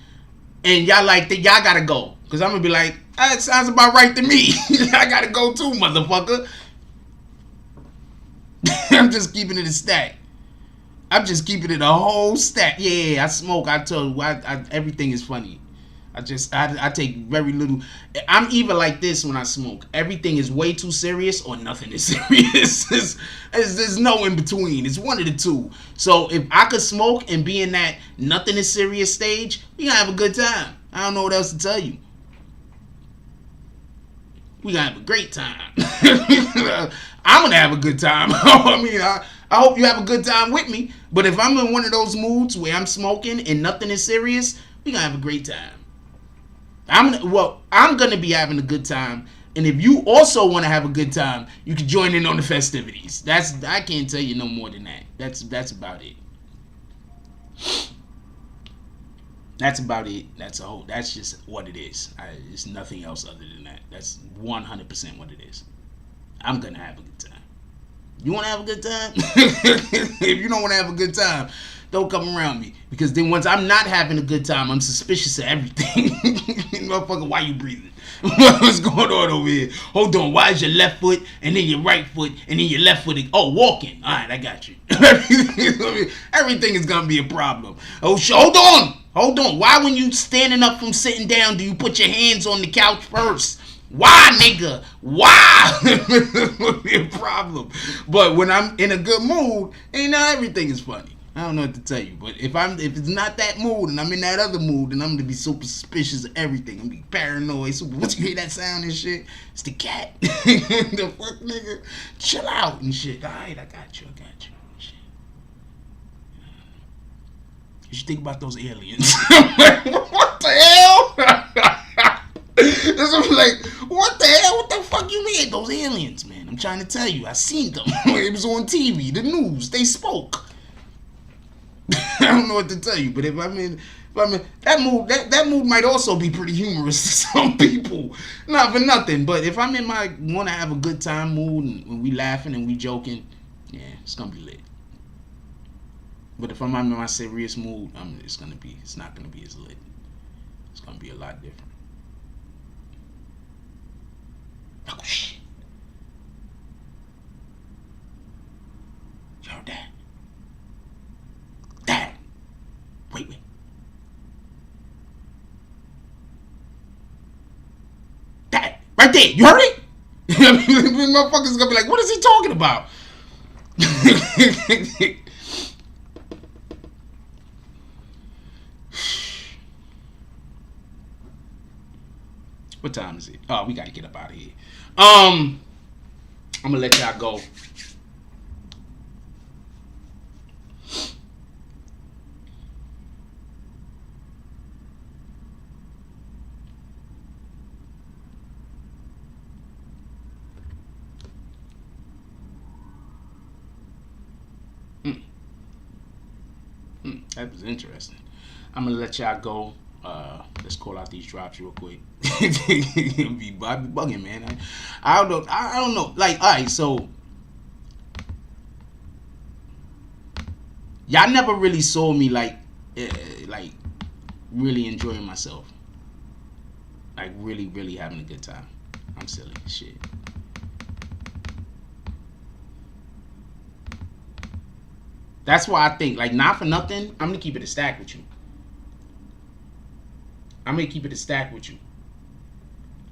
and y'all like that, y'all gotta go. Cause I'm gonna be like, that sounds about right to me. I gotta go too, motherfucker. I'm just keeping it a stack. I'm just keeping it a whole stack. Yeah, I smoke. I told you, everything is funny. I take very little. I'm either like this when I smoke. Everything is way too serious or nothing is serious. There's no in between. It's one of the two. So if I could smoke and be in that nothing is serious stage, we gonna have a good time. I don't know what else to tell you. We gonna have a great time. I'm gonna have a good time. I mean, I hope you have a good time with me. But if I'm in one of those moods where I'm smoking and nothing is serious, we gonna have a great time. I'm gonna be having a good time, and if you also want to have a good time, you can join in on the festivities. I can't tell you no more than that. That's about it. That's about it. That's just what it is. It's nothing else other than that. That's 100% what it is. I'm gonna have a good time. You want to have a good time? If you don't want to have a good time, don't come around me. Because then once I'm not having a good time, I'm suspicious of everything. Motherfucker, why you breathing? What's going on over here? Hold on, why is your left foot and then your right foot and then your left foot? Oh, walking. All right, I got you. Everything is going to be a problem. Oh, hold on. Why when you standing up from sitting down do you put your hands on the couch first? Why, nigga? Why? It would be a problem. But when I'm in a good mood, everything is funny. I don't know what to tell you, but if it's not that mood and I'm in that other mood, then I'm gonna be super suspicious of everything. I'm gonna be paranoid. Once you hear that sound and shit, it's the cat. The fuck, nigga, chill out and shit. All right, I got you. Shit. You should think about those aliens. What the hell? I'm like, what the hell? What the fuck you mean? Those aliens, man. I'm trying to tell you, I seen them. It was on TV, the news. They spoke. I don't know what to tell you, but if I'm in that mood might also be pretty humorous to some people. Not for nothing, but if I'm in my want to have a good time mood and we laughing and we joking, yeah, it's gonna be lit. But if I'm in my serious mood, it's not gonna be as lit. It's gonna be a lot different. Oh shit! Yo, Dad. Wait. Dad, right there. You heard it? I mean, motherfuckers gonna be like, what is he talking about? What time is it? Oh, we gotta get up out of here. I'm gonna let y'all go. That was interesting. I'm gonna let y'all go. Let's call out these drops real quick. I be bugging, man. I don't know. I don't know. Like, all right, so y'all never really saw me like really enjoying myself, like really having a good time. I'm silly shit. That's why I think, like, not for nothing, I'm gonna keep it a stack with you.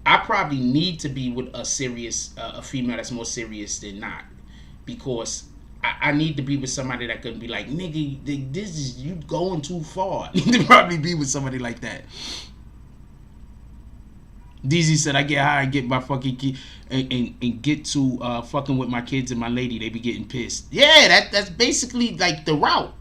I probably need to be with a serious, a female that's more serious than not, because I need to be with somebody that could be like, nigga, this is you going too far. I need to probably be with somebody like that. DZ said, I get high and get my fucking kid and get to fucking with my kids and my lady. They be getting pissed. Yeah, that's basically like the route.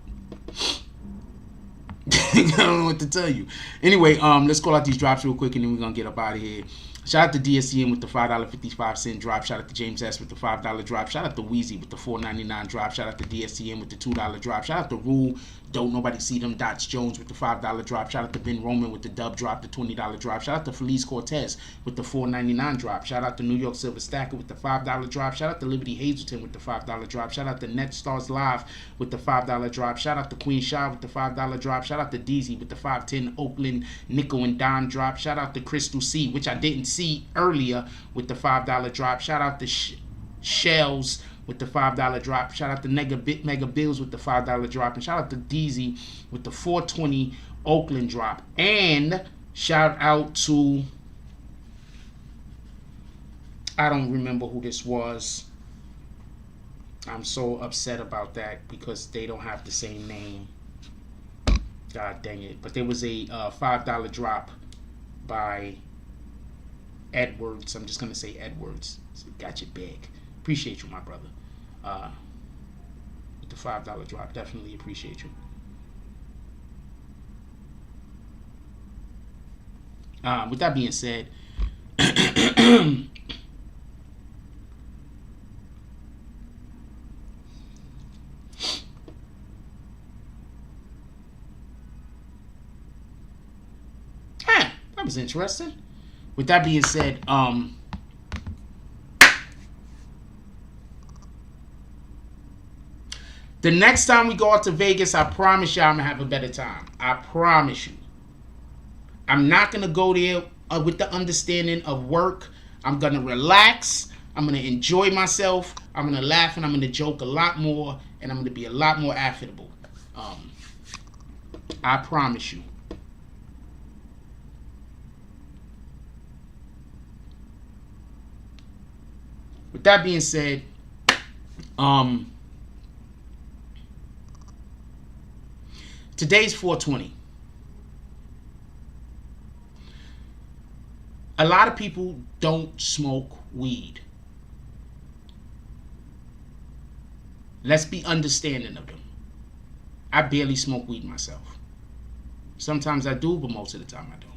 I don't know what to tell you. Anyway, let's call out these drops real quick and then we're gonna get up out of here. Shout out to DSCM with the $5.55 drop. Shout out to James S with the $5 drop. Shout out to Wheezy with the $4.99 drop. Shout out to DSCM with the $2 drop. Shout out to Rule, Don't Nobody See Them Dots Jones with the $5 drop. Shout out to Ben Roman with the dub drop, the $20 drop. Shout out to Felice Cortez with the $4.99 drop. Shout out to New York Silver Stacker with the $5 drop. Shout out to Liberty Hazelton with the $5 drop. Shout out to Net Stars Live with the $5 drop. Shout out to Queen Shah with the $5 drop. Shout out to DZ with the 510 Oakland nickel and dime drop. Shout out to Crystal C, which I didn't see earlier, with the $5 drop. Shout out to Shells with the $5 drop. Shout out to Mega Bills with the $5 drop. And shout out to DZ with the 420 Oakland drop. And shout out to, I don't remember who this was. I'm so upset about that because they don't have the same name. God dang it. But there was a $5 drop by Edwards. I'm just going to say Edwards. So got your bag. Appreciate you, my brother. With the $5 drop. Definitely appreciate you. With that being said, that was interesting. With that being said, the next time we go out to Vegas, I promise y'all I'm going to have a better time. I promise you. I'm not going to go there with the understanding of work. I'm going to relax. I'm going to enjoy myself. I'm going to laugh and I'm going to joke a lot more. And I'm going to be a lot more affable. I promise you. With that being said, today's 420. A lot of people don't smoke weed. Let's be understanding of them. I barely smoke weed myself. Sometimes I do, but most of the time I don't.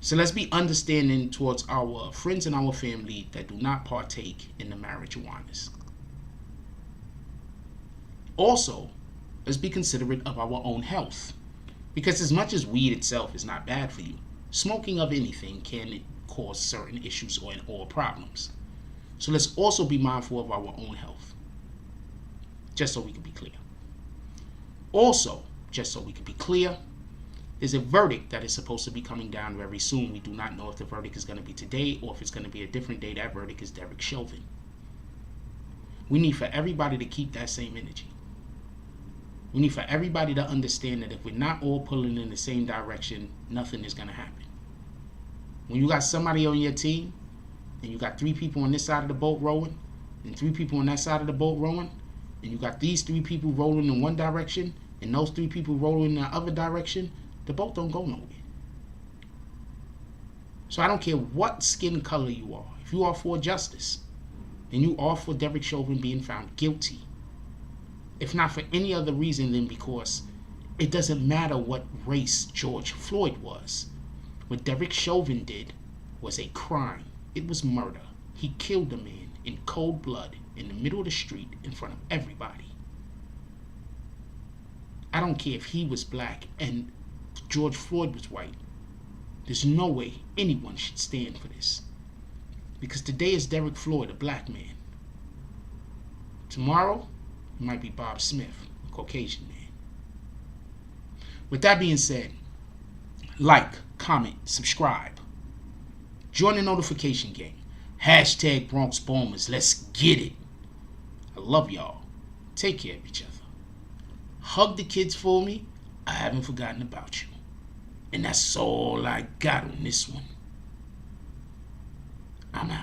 So let's be understanding towards our friends and our family that do not partake in the marijuanas. Also, let's be considerate of our own health. Because as much as weed itself is not bad for you, smoking of anything can cause certain issues or problems. So let's also be mindful of our own health. Just so we can be clear. Also, just so we can be clear, there's a verdict that is supposed to be coming down very soon. We do not know if the verdict is going to be today or if it's going to be a different day. That verdict is Derek Chauvin. We need for everybody to keep that same energy. We need for everybody to understand that if we're not all pulling in the same direction, nothing is going to happen. When you got somebody on your team and you got 3 people on this side of the boat rowing, and 3 people on that side of the boat rowing, and you got these 3 people rolling in one direction, and those 3 people rolling in the other direction, the boat don't go nowhere. So I don't care what skin color you are. If you are for justice, then you are for Derek Chauvin being found guilty. If not for any other reason than because it doesn't matter what race George Floyd was. What Derek Chauvin did was a crime. It was murder. He killed a man in cold blood in the middle of the street in front of everybody. I don't care if he was black and George Floyd was white. There's no way anyone should stand for this. Because today is Derek Floyd, a black man. Tomorrow, it might be Bob Smith, a Caucasian man. With that being said, like, comment, subscribe. Join the notification gang. Hashtag Bronx Bombers. Let's get it. I love y'all. Take care of each other. Hug the kids for me. I haven't forgotten about you. And that's all I got on this one. I'm out.